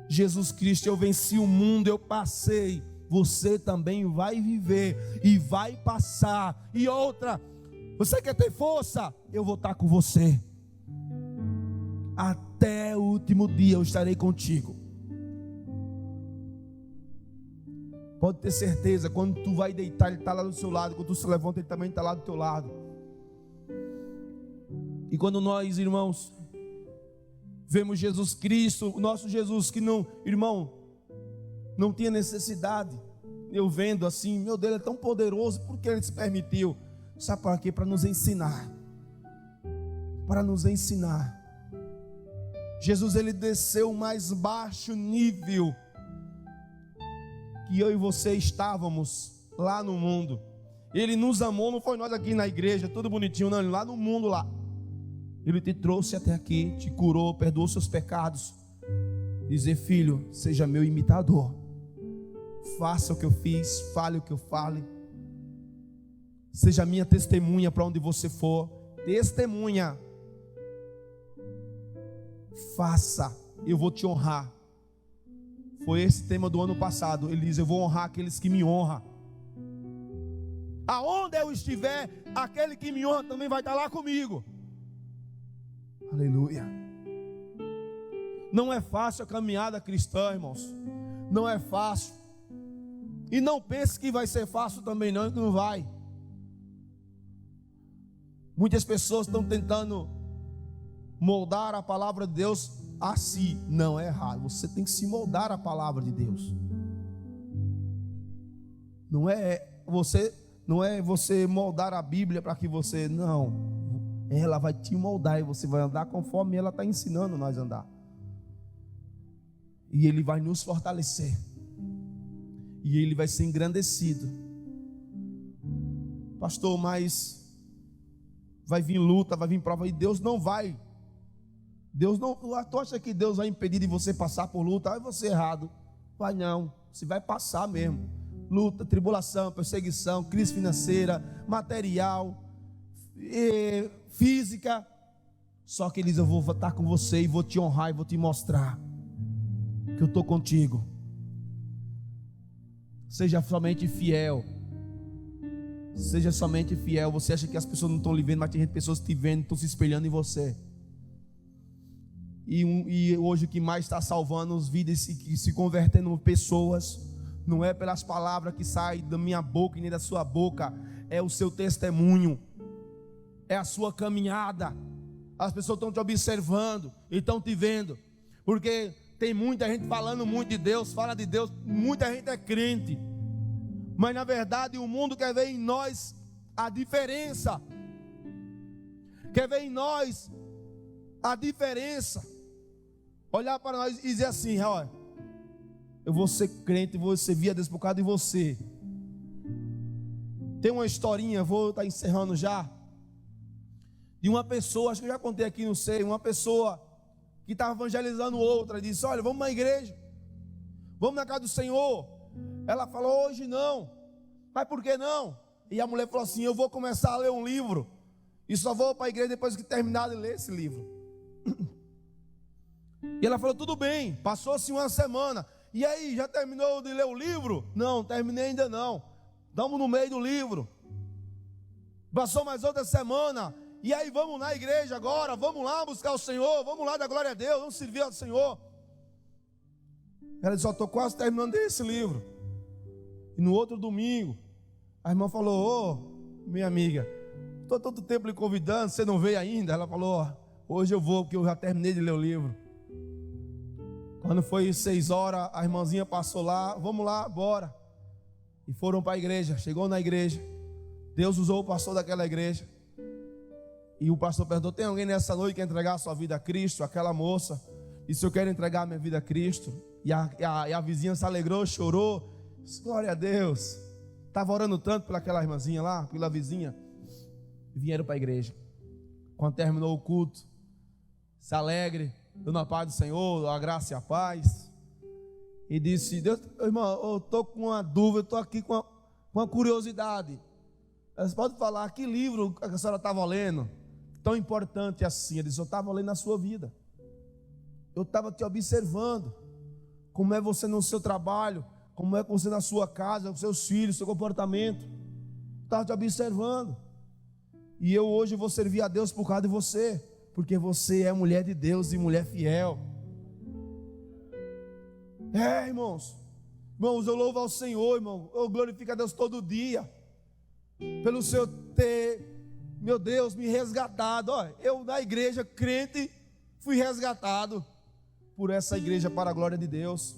Jesus Cristo, eu venci o mundo, eu passei. Você também vai viver e vai passar. E outra, você quer ter força? Eu vou estar com você até o último dia eu estarei contigo. Pode ter certeza, quando tu vai deitar, Ele está lá do seu lado. Quando tu se levanta, Ele também está lá do teu lado. E quando nós, irmãos, vemos Jesus Cristo, o nosso Jesus, que não, irmão, não tinha necessidade. Eu vendo assim, meu Deus, Ele é tão poderoso, por que Ele se permitiu? Sabe para quê? Para nos ensinar. Para nos ensinar. Jesus, Ele desceu o mais baixo nível que eu e você estávamos lá no mundo. Ele nos amou, não foi nós aqui na igreja, tudo bonitinho, não, lá no mundo lá. Ele te trouxe até aqui, te curou, perdoou seus pecados. Dizer, filho, seja meu imitador. Faça o que eu fiz, fale o que eu fale. Seja minha testemunha para onde você for. Testemunha. Faça, eu vou te honrar. Foi esse tema do ano passado. Ele diz, eu vou honrar aqueles que me honram. Aonde eu estiver, aquele que me honra também vai estar lá comigo. Aleluia. Não é fácil a caminhada cristã, irmãos. Não é fácil. E não pense que vai ser fácil também não, que não vai. Muitas pessoas estão tentando moldar a palavra de Deus a si. Não, é errado. Você tem que se moldar a palavra de Deus. Não é você moldar a Bíblia para que você, não. Ela vai te moldar e você vai andar conforme ela está ensinando nós a andar. E Ele vai nos fortalecer. E Ele vai ser engrandecido. Pastor, mas vai vir luta, vai vir prova. E Deus não vai. Deus não. Tu acha que Deus vai impedir de você passar por luta? Aí você errado. Vai não. Você vai passar mesmo. Luta, tribulação, perseguição, crise financeira, material, física. Só que Ele diz, eu vou estar com você e vou te honrar e vou te mostrar que eu estou contigo. Seja somente fiel. Seja somente fiel. Você acha que as pessoas não estão lhe vendo, mas tem pessoas te vendo, estão se espelhando em você. E hoje o que mais está salvando as vidas e se convertendo pessoas, não é pelas palavras que saem da minha boca e nem da sua boca, é o seu testemunho, é a sua caminhada. As pessoas estão te observando e estão te vendo, porque tem muita gente falando muito de Deus, fala de Deus, muita gente é crente, mas na verdade o mundo quer ver em nós a diferença, quer ver em nós a diferença, olhar para nós e dizer assim, olha, eu vou ser crente, vou servir a Deus por causa de você. Tem uma historinha, vou estar encerrando já, de uma pessoa, acho que eu já contei aqui, não sei, uma pessoa que estava evangelizando outra, disse, olha, vamos na igreja, vamos na casa do Senhor. Ela falou, hoje não. Mas por que não? E a mulher falou assim, eu vou começar a ler um livro e só vou para a igreja depois que terminar de ler esse livro. E ela falou, tudo bem. Passou-se uma semana. E aí, já terminou de ler o livro? Não, terminei ainda não. Estamos no meio do livro. Passou mais outra semana. E aí, vamos na igreja agora, vamos lá buscar o Senhor, vamos lá dar glória a Deus, vamos servir ao Senhor. Ela disse, estou quase terminando esse livro. E no outro domingo, a irmã falou, minha amiga, estou todo tempo lhe convidando, você não veio ainda? Ela falou, hoje eu vou, porque eu já terminei de ler o livro. Quando foi 6 horas, a irmãzinha passou lá, vamos lá, bora. E foram para a igreja, chegou na igreja, Deus usou o pastor daquela igreja. E o pastor perguntou, tem alguém nessa noite que quer entregar a sua vida a Cristo? Aquela moça disse, eu quero entregar a minha vida a Cristo. E a vizinha se alegrou, chorou, disse, glória a Deus. Estava orando tanto pelaquela irmãzinha lá, pela vizinha. E vieram para a igreja. Quando terminou o culto, se alegre, dando a paz do Senhor, a graça e a paz. E disse, Deus, irmão, eu estou com uma dúvida, eu estou aqui com uma curiosidade. Você pode falar, que livro a senhora estava lendo? Tão importante assim. Ele disse, eu estava lendo a sua vida. Eu estava te observando. Como é você no seu trabalho, como é você na sua casa, com seus filhos, seu comportamento. Estava te observando. E eu hoje vou servir a Deus por causa de você. porque você é mulher de Deus e mulher fiel. Irmãos, eu louvo ao Senhor, irmão, eu glorifico a Deus todo dia, pelo Senhor ter, meu Deus, me resgatado. Eu na igreja crente, fui resgatado por essa igreja para a glória de Deus,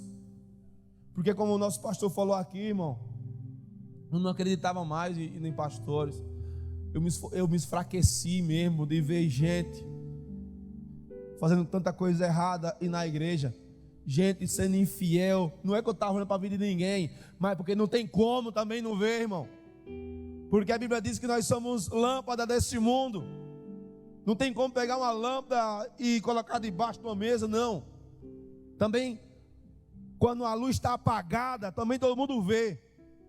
porque como o nosso pastor falou aqui, irmão, eu não acreditava mais em pastores, eu me enfraqueci mesmo de ver gente fazendo tanta coisa errada e na igreja, gente sendo infiel. Não é que eu estava olhando para a vida de ninguém, mas porque não tem como também não ver, irmão, porque a Bíblia diz que nós somos lâmpada desse mundo. Não tem como pegar uma lâmpada e colocar debaixo de uma mesa, não. Também, quando a luz está apagada, também todo mundo vê.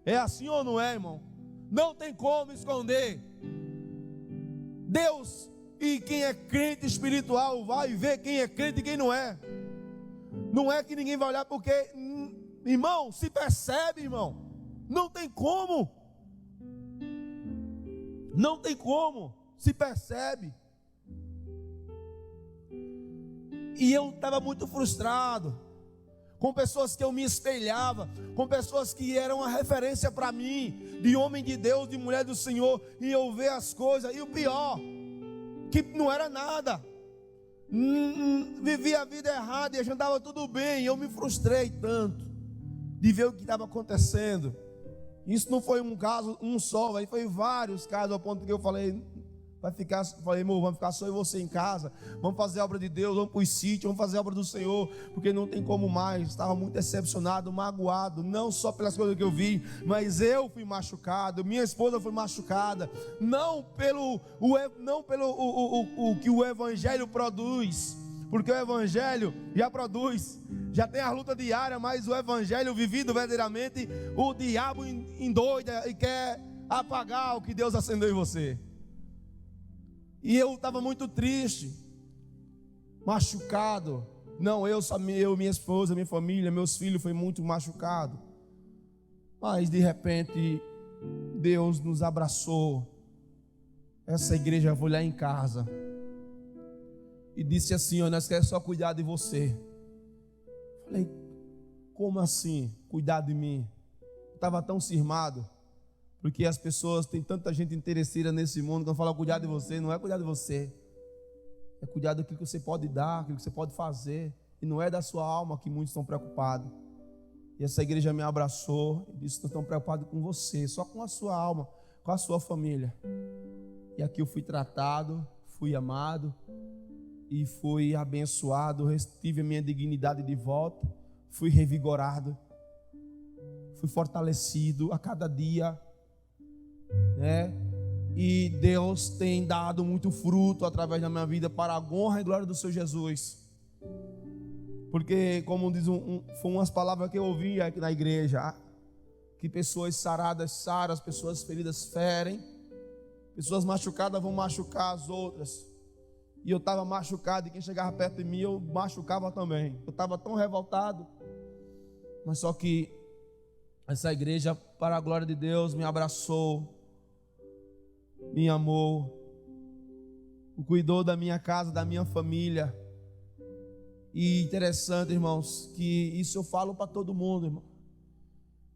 É assim ou não é, irmão? Não tem como esconder. Deus e quem é crente espiritual vai ver quem é crente e quem não é. Não é que ninguém vai olhar porque, irmão, se percebe, irmão. Não tem como. Não tem como. Se percebe. E eu estava muito frustrado com pessoas que eu me espelhava, com pessoas que eram uma referência para mim, de homem de Deus, de mulher do Senhor, e eu ver as coisas, e o pior, que não era nada, vivia a vida errada, e a gente andava tudo bem, e eu me frustrei tanto, de ver o que estava acontecendo. Isso não foi um caso, um só, aí foi vários casos, ao ponto que eu falei, irmão, vamos ficar só eu e você em casa, vamos fazer a obra de Deus, vamos para os sítios, vamos fazer a obra do Senhor, porque não tem como mais. Estava muito decepcionado, magoado, não só pelas coisas que eu vi, mas eu fui machucado, minha esposa foi machucada, não pelo o que o Evangelho produz, porque o Evangelho já produz, já tem a luta diária, mas o Evangelho vivido verdadeiramente, o diabo endoida e quer apagar o que Deus acendeu em você. E eu estava muito triste, machucado. Não, eu, minha esposa, minha família, meus filhos, foi muito machucado. Mas de repente, Deus nos abraçou. Essa igreja foi lá em casa e disse assim: nós queremos só cuidar de você. Falei, como assim? Cuidar de mim? Eu estava tão cismado. Porque as pessoas, tem tanta gente interesseira nesse mundo, quando fala cuidar de você, não é cuidar de você, é cuidar daquilo que você pode dar, aquilo que você pode fazer, e não é da sua alma que muitos estão preocupados. E essa igreja me abraçou e disse: não estão preocupados com você, só com a sua alma, com a sua família. E aqui eu fui tratado, fui amado e fui abençoado, tive a minha dignidade de volta, fui revigorado, fui fortalecido a cada dia. E Deus tem dado muito fruto através da minha vida para a honra e glória do Senhor Jesus. Porque, como diz foram umas palavras que eu ouvi aqui na igreja, que pessoas saradas saram, as pessoas feridas ferem, pessoas machucadas vão machucar as outras. E eu estava machucado, e quem chegava perto de mim eu machucava também. Eu estava tão revoltado, mas só que essa igreja, para a glória de Deus, me abraçou, me amou, cuidou da minha casa, da minha família. E interessante, irmãos, que isso eu falo para todo mundo, irmão.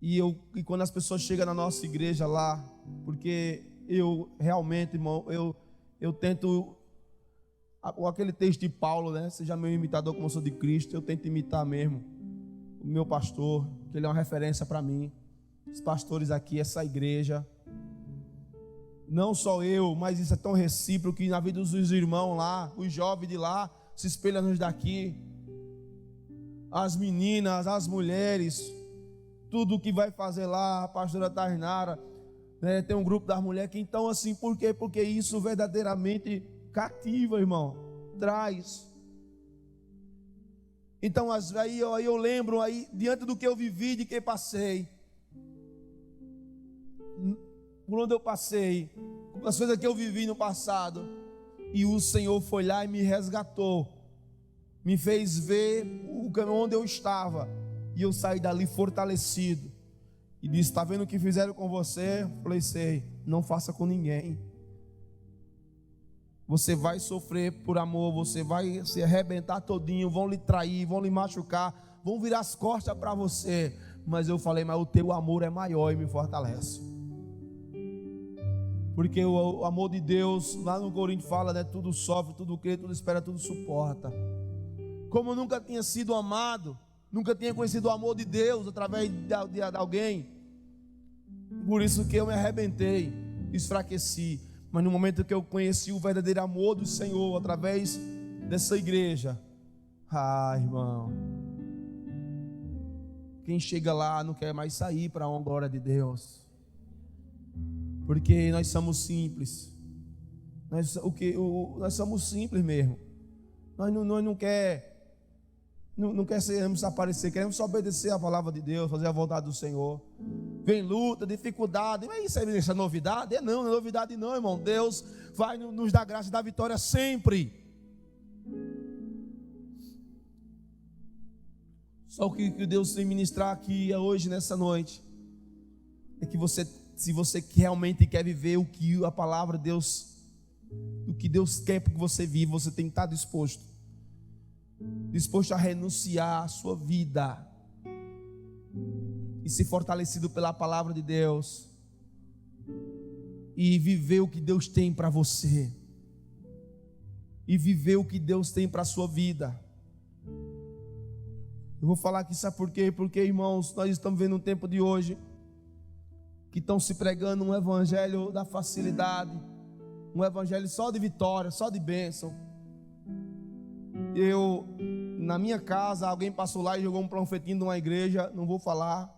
E quando as pessoas chegam na nossa igreja lá, porque eu realmente, irmão, eu tento, aquele texto de Paulo, né? Seja meu imitador como eu sou de Cristo. Eu tento imitar mesmo o meu pastor, que ele é uma referência para mim. Os pastores aqui, essa igreja. Não só eu, mas isso é tão recíproco que na vida dos irmãos lá, os jovens de lá, se espelham nos daqui. As meninas, as mulheres, tudo que vai fazer lá, a pastora Tainara, né, tem um grupo das mulheres que, então assim, por quê? Porque isso verdadeiramente cativa, irmão, traz. Então aí eu lembro, aí, diante do que eu vivi, de que passei, por onde eu passei, as coisas que eu vivi no passado, e o Senhor foi lá e me resgatou, me fez ver onde eu estava, e eu saí dali fortalecido, e disse: está vendo o que fizeram com você? Eu falei: sei, não faça com ninguém. Você vai sofrer por amor, você vai se arrebentar todinho, vão lhe trair, vão lhe machucar, vão virar as costas para você. Mas eu falei, mas o teu amor é maior e me fortalece. Porque o amor de Deus, lá no Coríntios fala, né? Tudo sofre, tudo crê, tudo espera, tudo suporta. Como eu nunca tinha sido amado, nunca tinha conhecido o amor de Deus através de alguém, por isso que eu me arrebentei, enfraqueci. Mas no momento que eu conheci o verdadeiro amor do Senhor através dessa igreja, irmão, quem chega lá não quer mais sair para a honra e glória de Deus, porque nós somos simples. Nós somos simples mesmo. Nós não queremos aparecer, queremos só obedecer a palavra de Deus, fazer a vontade do Senhor. Vem luta, dificuldade, mas isso é novidade? Não é novidade não, irmão. Deus vai nos dar graça e dar vitória sempre. Só o que Deus tem ministrar aqui hoje, nessa noite, é que se você realmente quer viver o que a palavra de Deus, o que Deus quer que você viva, você tem que estar disposto a renunciar à sua vida e ser fortalecido pela palavra de Deus e viver o que Deus tem para você e viver o que Deus tem para a sua vida. Eu vou falar aqui, sabe por quê? Porque, irmãos, nós estamos vendo um tempo de hoje que estão se pregando um evangelho da facilidade, um evangelho só de vitória, só de bênção. Na minha casa, alguém passou lá e jogou um panfletinho de uma igreja, não vou falar,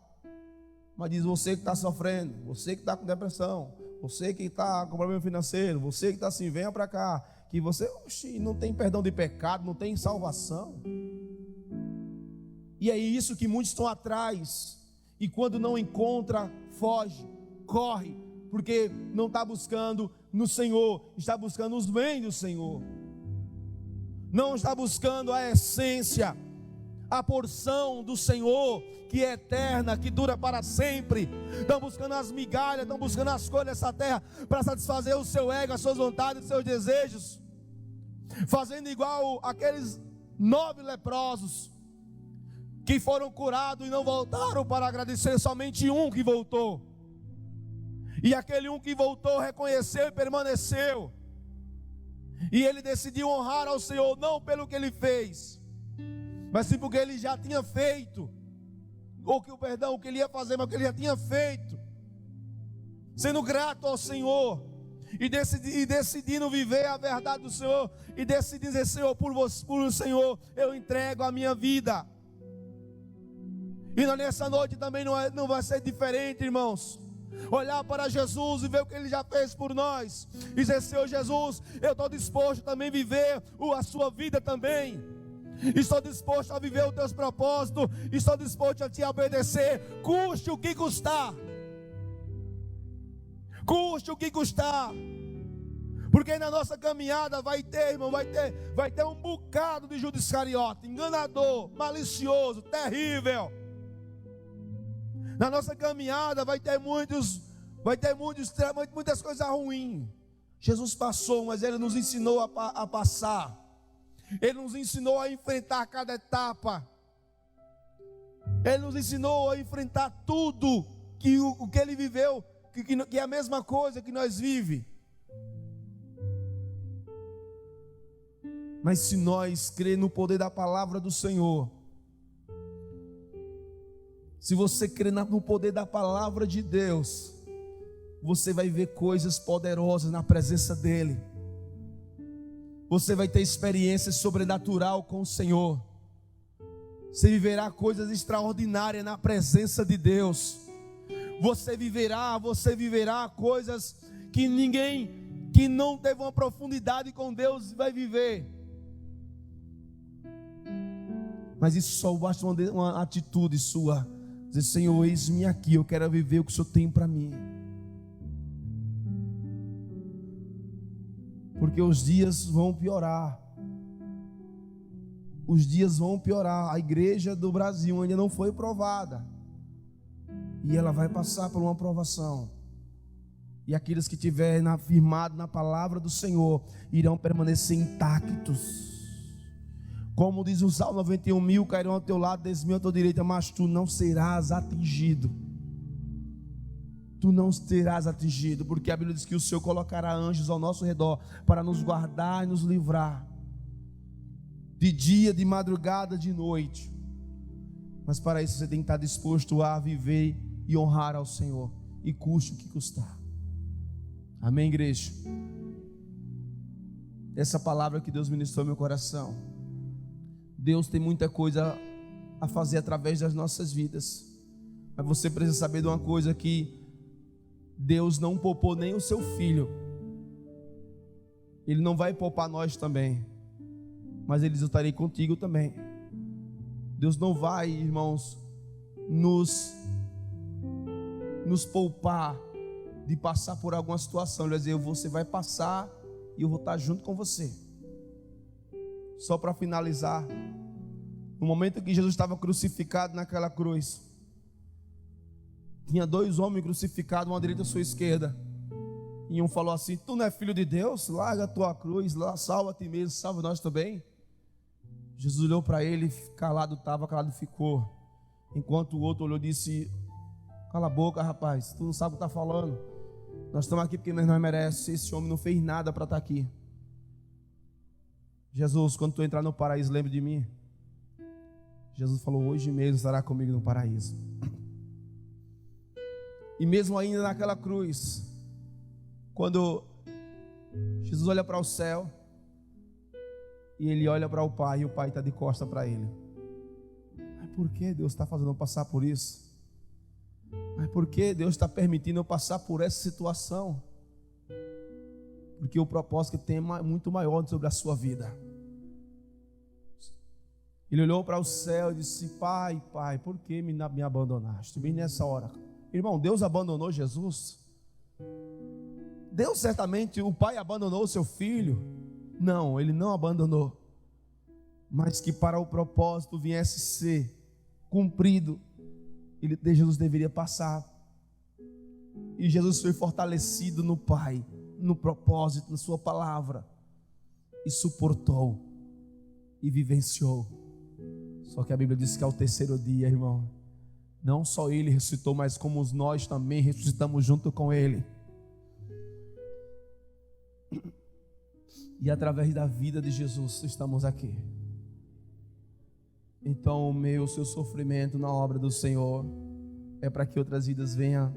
mas diz: você que está sofrendo, você que está com depressão, você que está com problema financeiro, você que está assim, venha para cá, que você não tem perdão de pecado, não tem salvação. E é isso que muitos estão atrás, e quando não encontra, foge, corre, porque não está buscando no Senhor, está buscando os bens do Senhor, não está buscando a essência, a porção do Senhor, que é eterna, que dura para sempre. Estão buscando as migalhas, estão buscando as coisas dessa terra, para satisfazer o seu ego, as suas vontades, os seus desejos, fazendo igual aqueles 9 leprosos, que foram curados e não voltaram para agradecer, somente um que voltou, e aquele um que voltou reconheceu e permaneceu, e ele decidiu honrar ao Senhor, não pelo que ele fez, mas sim porque ele já tinha feito, o que ele ia fazer, mas o que ele já tinha feito, sendo grato ao Senhor, e decidindo viver a verdade do Senhor, e decidindo dizer: Senhor, por o Senhor eu entrego a minha vida. E nessa noite também não vai ser diferente, irmãos. Olhar para Jesus e ver o que Ele já fez por nós, e dizer: Senhor Jesus, eu estou disposto também a viver a sua vida também. Estou disposto a viver os teus propósitos, estou disposto a te obedecer, custe o que custar. Custe o que custar. Porque na nossa caminhada vai ter, irmão, vai ter um bocado de Judas Iscariote, enganador, malicioso, terrível. Na nossa caminhada vai ter muitas coisas ruins. Jesus passou, mas Ele nos ensinou a passar. Ele nos ensinou a enfrentar cada etapa. Ele nos ensinou a enfrentar tudo o que Ele viveu, que é a mesma coisa que nós vivemos. Mas se nós crermos no poder da palavra do Senhor, se você crer no poder da palavra de Deus, você vai ver coisas poderosas na presença dEle. Você vai ter experiência sobrenatural com o Senhor. Você viverá coisas extraordinárias na presença de Deus. Você viverá coisas que ninguém que não teve uma profundidade com Deus vai viver. Mas isso só basta uma atitude sua. Dizer: Senhor, eis-me aqui, eu quero viver o que o Senhor tem para mim. Porque os dias vão piorar. Os dias vão piorar. A igreja do Brasil ainda não foi provada, e ela vai passar por uma provação. E aqueles que estiverem firmados na palavra do Senhor irão permanecer intactos. Como diz o Salmo 91, 1000 cairão ao teu lado, 10.000 à tua direita, mas tu não serás atingido. Tu não serás atingido, porque a Bíblia diz que o Senhor colocará anjos ao nosso redor para nos guardar e nos livrar, de dia, de madrugada, de noite. Mas para isso você tem que estar disposto a viver e honrar ao Senhor, e custe o que custar. Amém, igreja? Essa palavra que Deus ministrou no meu coração. Deus tem muita coisa a fazer através das nossas vidas, mas você precisa saber de uma coisa, que Deus não poupou nem o seu filho. Ele não vai poupar nós também, mas Ele diz: eu estarei contigo também. Deus não vai, irmãos, nos poupar de passar por alguma situação. Ele vai dizer: você vai passar e eu vou estar junto com você. Só para finalizar, no momento que Jesus estava crucificado naquela cruz, tinha 2 homens crucificados, um à direita e à sua esquerda. E um falou assim: tu não é filho de Deus? Larga a tua cruz, salva a ti mesmo, salva nós também. Jesus olhou para ele, calado estava, calado ficou. Enquanto o outro olhou e disse: cala a boca, rapaz, tu não sabe o que está falando. Nós estamos aqui porque nós não merecemos. Esse homem não fez nada para estar aqui. Jesus, quando tu entrar no paraíso, lembre de mim. Jesus falou: hoje mesmo estará comigo no paraíso. E mesmo ainda naquela cruz, quando Jesus olha para o céu e ele olha para o Pai, e o Pai está de costa para ele. Mas por que Deus está fazendo eu passar por isso? Mas por que Deus está permitindo eu passar por essa situação? Porque o propósito que tem é muito maior sobre a sua vida. Ele olhou para o céu e disse: Pai, Pai, por que me abandonaste? Bem nessa hora. Irmão, Deus abandonou Jesus? Deus certamente, o Pai abandonou o seu filho? Não, Ele não abandonou. Mas que para o propósito viesse ser cumprido, Jesus deveria passar. E Jesus foi fortalecido no Pai, no propósito, na sua palavra, e suportou e vivenciou. Só que a Bíblia diz que ao terceiro dia, irmão, não só Ele ressuscitou, mas como nós também ressuscitamos junto com Ele. E através da vida de Jesus estamos aqui. Então o seu sofrimento na obra do Senhor é para que outras vidas venham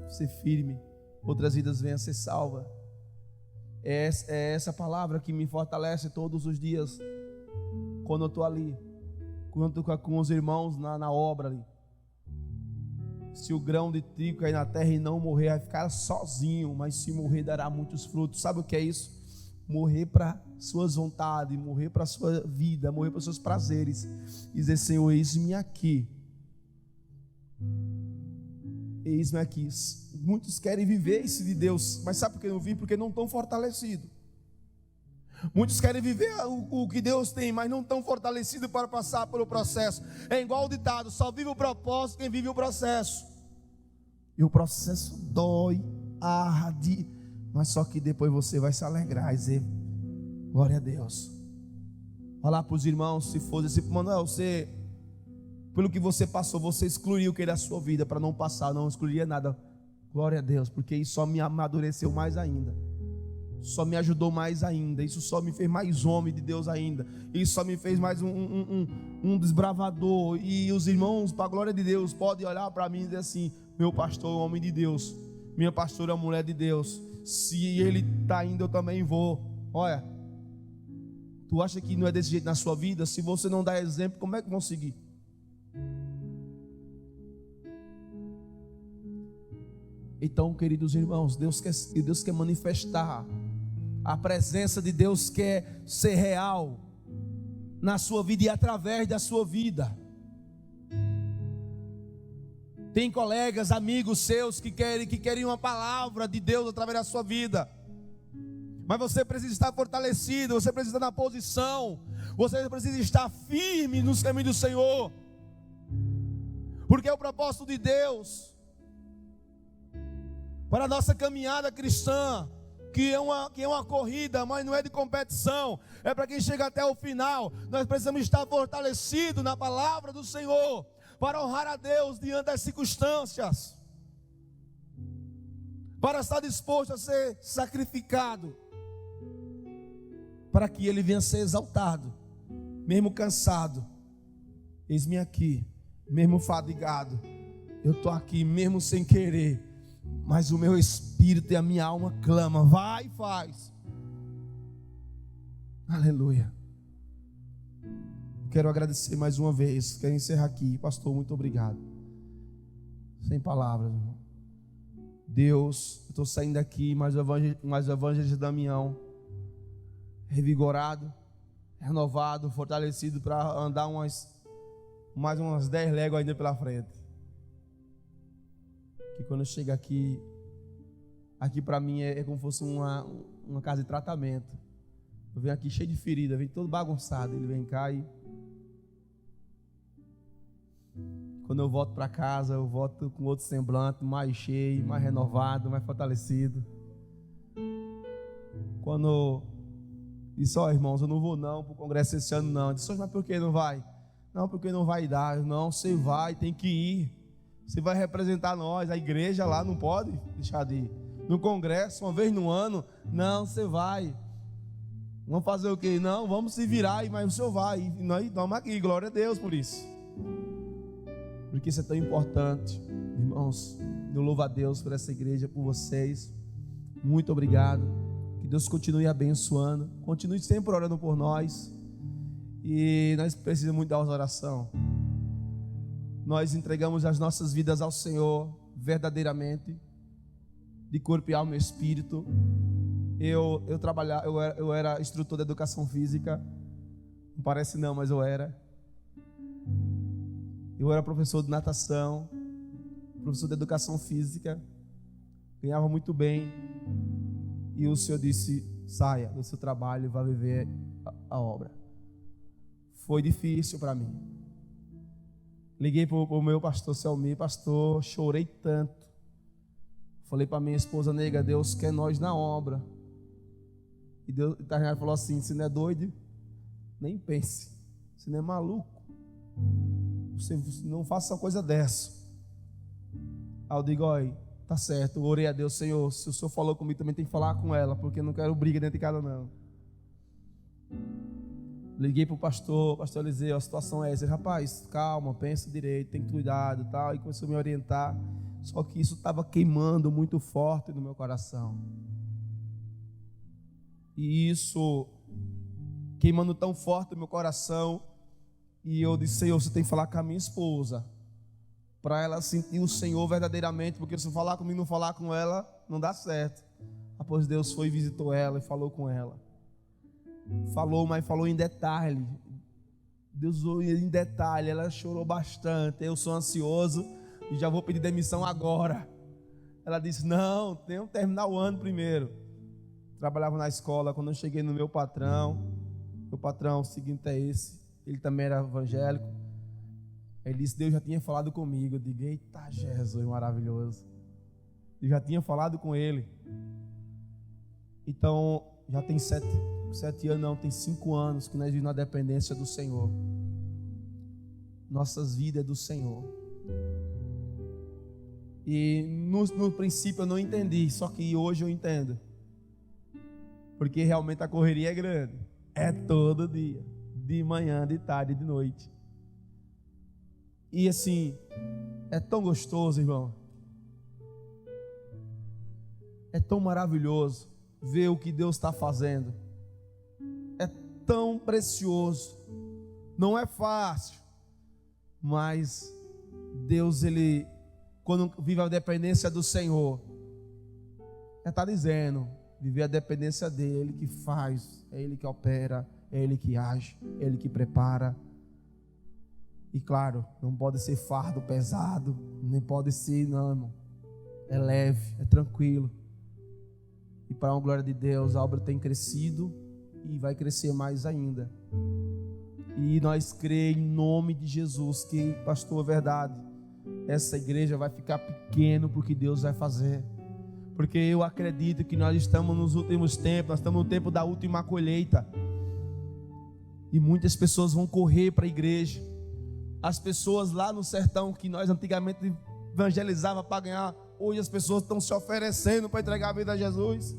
ser firme, outras vidas venham ser salvas. É essa palavra que me fortalece todos os dias, quando eu estou ali, quando eu estou com os irmãos na obra ali. Se o grão de trigo cair na terra e não morrer, vai ficar sozinho, mas se morrer dará muitos frutos. Sabe o que é isso? Morrer para suas vontades, morrer para a sua vida, morrer para os seus prazeres, e dizer: Senhor, eis-me aqui. Eis-me aqui. Muitos querem viver esse de Deus, mas sabe por que não vivem? Porque não estão fortalecidos. Muitos querem viver o que Deus tem, mas não estão fortalecidos para passar pelo processo. É igual o ditado: só vive o propósito quem vive o processo. E o processo dói, arde, mas só que depois você vai se alegrar e dizer: glória a Deus. Falar para os irmãos, se fosse assim: Manuel, você, pelo que você passou, você excluiu o que era a sua vida para não passar. Não excluiria nada. Glória a Deus, porque isso só me amadureceu mais ainda. Só me ajudou mais ainda. Isso só me fez mais homem de Deus ainda. Isso só me fez mais um desbravador. E os irmãos, para a glória de Deus, podem olhar para mim e dizer assim: meu pastor é homem de Deus, minha pastora é mulher de Deus. Se ele está indo, eu também vou. Olha, tu acha que não é desse jeito na sua vida? Se você não dá exemplo, como é que vão seguir? Então, queridos irmãos, Deus quer manifestar. A presença de Deus quer ser real na sua vida e através da sua vida. Tem colegas, amigos seus que querem uma palavra de Deus através da sua vida. Mas você precisa estar fortalecido, você precisa estar na posição, você precisa estar firme nos caminhos do Senhor. Porque é o propósito de Deus. para a nossa caminhada cristã, que é uma corrida, mas não é de competição, é para quem chega até o final. Nós precisamos estar fortalecidos na palavra do Senhor, para honrar a Deus diante das circunstâncias, para estar disposto a ser sacrificado, para que Ele venha ser exaltado, mesmo cansado. Eis-me aqui, mesmo fadigado, eu estou aqui mesmo sem querer, mas o meu espírito e a minha alma clama, vai e faz. Aleluia. Quero agradecer mais uma vez, quero encerrar aqui. Pastor, muito obrigado. Sem palavras, irmão. Deus, eu estou saindo daqui, mais o evangelista Damião, revigorado, renovado, fortalecido para andar mais umas 10 léguas ainda pela frente. Que quando eu chego aqui para mim é como se fosse uma casa de tratamento. Eu venho aqui cheio de ferida, venho todo bagunçado. Ele vem cá e quando eu volto para casa, eu volto com outro semblante, mais cheio, mais renovado, mais fortalecido. Quando disse, irmãos, eu não vou não para o congresso esse ano não. Eu disse, mas por que não vai? Não, porque não vai dar. Não, você vai, tem que ir. Você vai representar nós, a igreja lá não pode deixar de ir. No congresso, uma vez no ano, não, você vai. Vamos fazer o quê? Não, vamos se virar, mas o senhor vai. E nós estamos aqui, glória a Deus por isso. Porque isso é tão importante, irmãos. Eu louvo a Deus por essa igreja, por vocês. Muito obrigado. Que Deus continue abençoando. Continue sempre orando por nós. E nós precisamos muito da oração. Nós entregamos as nossas vidas ao Senhor verdadeiramente, de corpo e alma e espírito. Eu era instrutor de educação física. Não parece não, mas eu era. Eu era professor de natação, professor de educação física, ganhava muito bem. E o Senhor disse, saia do seu trabalho e vá viver a obra. Foi difícil para mim. Liguei para o meu pastor Selmi, pastor, chorei tanto. Falei para minha esposa, nega, Deus quer nós na obra. E Deus falou assim, se não é doido, nem pense. Se não é maluco, você não faça uma coisa dessa. Aí eu digo, tá certo, eu orei a Deus, Senhor, se o Senhor falou comigo, também tem que falar com ela, porque eu não quero briga dentro de casa não. Liguei para o pastor Eliseu, a situação é essa, rapaz, calma, pensa direito, tem cuidado e tal, e começou a me orientar, só que isso estava queimando muito forte no meu coração, e isso queimando tão forte no meu coração, e eu disse, Senhor, você tem que falar com a minha esposa, para ela sentir o Senhor verdadeiramente, porque se eu falar comigo e não falar com ela, não dá certo. Após Deus foi e visitou ela e falou com ela. Falou, mas falou em detalhe. Deus falou em detalhe, ela chorou bastante. Eu sou ansioso e já vou pedir demissão agora. Ela disse, não, tenho que terminar o ano primeiro. Trabalhava na escola, quando eu cheguei no meu patrão, o seguinte é esse, ele também era evangélico. Ele disse, Deus já tinha falado comigo. Eu digo, eita Jesus, maravilhoso. Eu já tinha falado com ele. Então, já tem 7 anos, não, tem 5 anos que nós vivemos na dependência do Senhor. Nossas vidas é do Senhor. E no princípio eu não entendi, só que hoje eu entendo. Porque realmente a correria é grande. É todo dia, de manhã, de tarde, de noite. E assim, é tão gostoso, irmão. É tão maravilhoso ver o que Deus está fazendo. É tão precioso. Não é fácil. Mas Deus, Ele, quando vive a dependência do Senhor, já está dizendo, viver a dependência dEle, Ele que faz, é Ele que opera, é Ele que age, é Ele que prepara. E claro, não pode ser fardo pesado, nem pode ser, não, irmão. É leve, é tranquilo. E para a glória de Deus, a obra tem crescido e vai crescer mais ainda. E nós cremos em nome de Jesus que, pastor, é verdade, essa igreja vai ficar pequena porque Deus vai fazer. porque eu acredito que nós estamos nos últimos tempos, nós estamos no tempo da última colheita, e muitas pessoas vão correr para a igreja. As pessoas lá no sertão que nós antigamente evangelizava para ganhar, hoje as pessoas estão se oferecendo para entregar a vida a Jesus.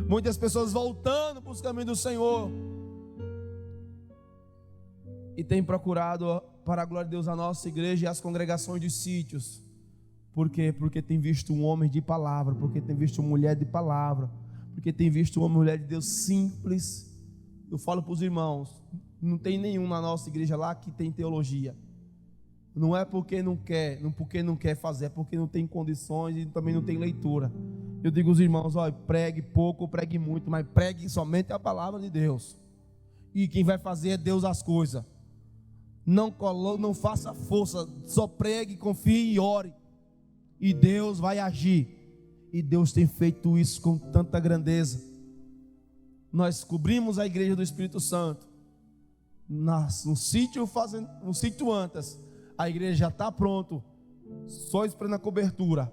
Muitas pessoas voltando para os caminhos do Senhor, e tem procurado, para a glória de Deus, a nossa igreja e as congregações dos sítios. Por quê? Porque tem visto um homem de palavra, porque tem visto uma mulher de palavra, porque tem visto uma mulher de Deus simples. Eu falo para os irmãos, não tem nenhum na nossa igreja lá que tem teologia. Não é porque não quer fazer, é porque não tem condições e também não tem leitura. Eu digo aos irmãos, olha, pregue pouco, pregue muito, mas pregue somente a palavra de Deus. E quem vai fazer é Deus as coisas. Não faça força, só pregue, confie e ore, e Deus vai agir. E Deus tem feito isso com tanta grandeza. Nós cobrimos a igreja do Espírito Santo no sítio antes. A igreja já está pronto, só esperando a cobertura.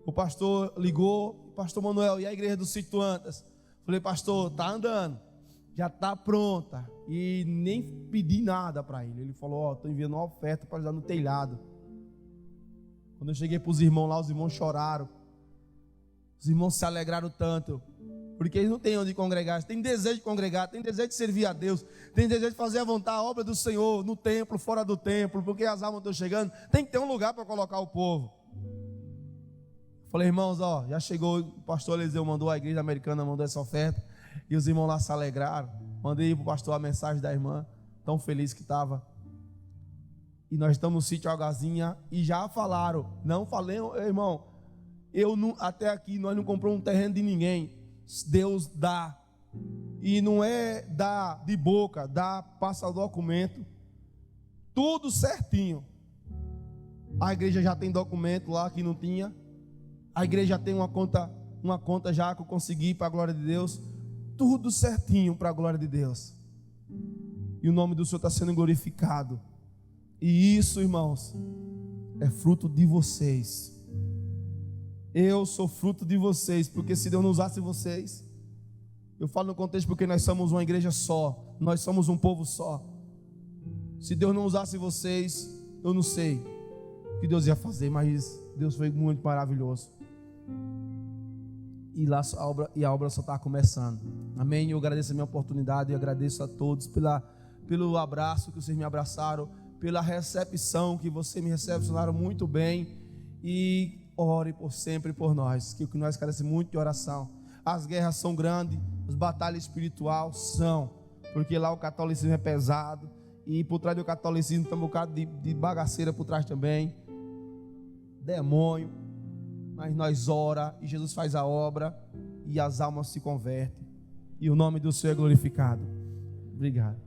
O pastor ligou, pastor Manuel, e a igreja do sítio antes? Falei, pastor, está andando, já está pronta. E nem pedi nada para ele. Ele falou, estou enviando uma oferta para ajudar no telhado. Quando eu cheguei para os irmãos lá, os irmãos choraram. Os irmãos se alegraram tanto, porque eles não têm onde congregar. Tem desejo de congregar, tem desejo de servir a Deus, tem desejo de fazer a vontade, a obra do Senhor, no templo, fora do templo, porque as almas estão chegando. Tem que ter um lugar para colocar o povo. Falei, irmãos, já chegou, o pastor Eliseu mandou, a igreja americana mandou essa oferta, e os irmãos lá se alegraram. Mandei para o pastor a mensagem da irmã, tão feliz que estava. E nós estamos no sítio Algazinha, e já falaram, não falei, irmão, até aqui nós não compramos um terreno de ninguém. Deus dá, e não é dar de boca, passa o documento, tudo certinho. A igreja já tem documento lá que não tinha, a igreja já tem uma conta já que eu consegui para a glória de Deus, tudo certinho para a glória de Deus, e o nome do Senhor está sendo glorificado. E isso, irmãos, é fruto de vocês. Eu sou fruto de vocês, porque se Deus não usasse vocês, eu falo no contexto porque nós somos uma igreja só, nós somos um povo só. Se Deus não usasse vocês, eu não sei o que Deus ia fazer, mas Deus foi muito maravilhoso. E lá a obra só está começando. Amém? Eu agradeço a minha oportunidade e agradeço a todos pelo abraço que vocês me abraçaram, pela recepção que vocês me recepcionaram muito bem. E ore sempre por nós, que nós carecemos muito de oração. As guerras são grandes, as batalhas espirituais são, porque lá o catolicismo é pesado, e por trás do catolicismo tem um bocado de bagaceira por trás também, demônio, mas nós ora e Jesus faz a obra e as almas se convertem, e o nome do Senhor é glorificado. Obrigado.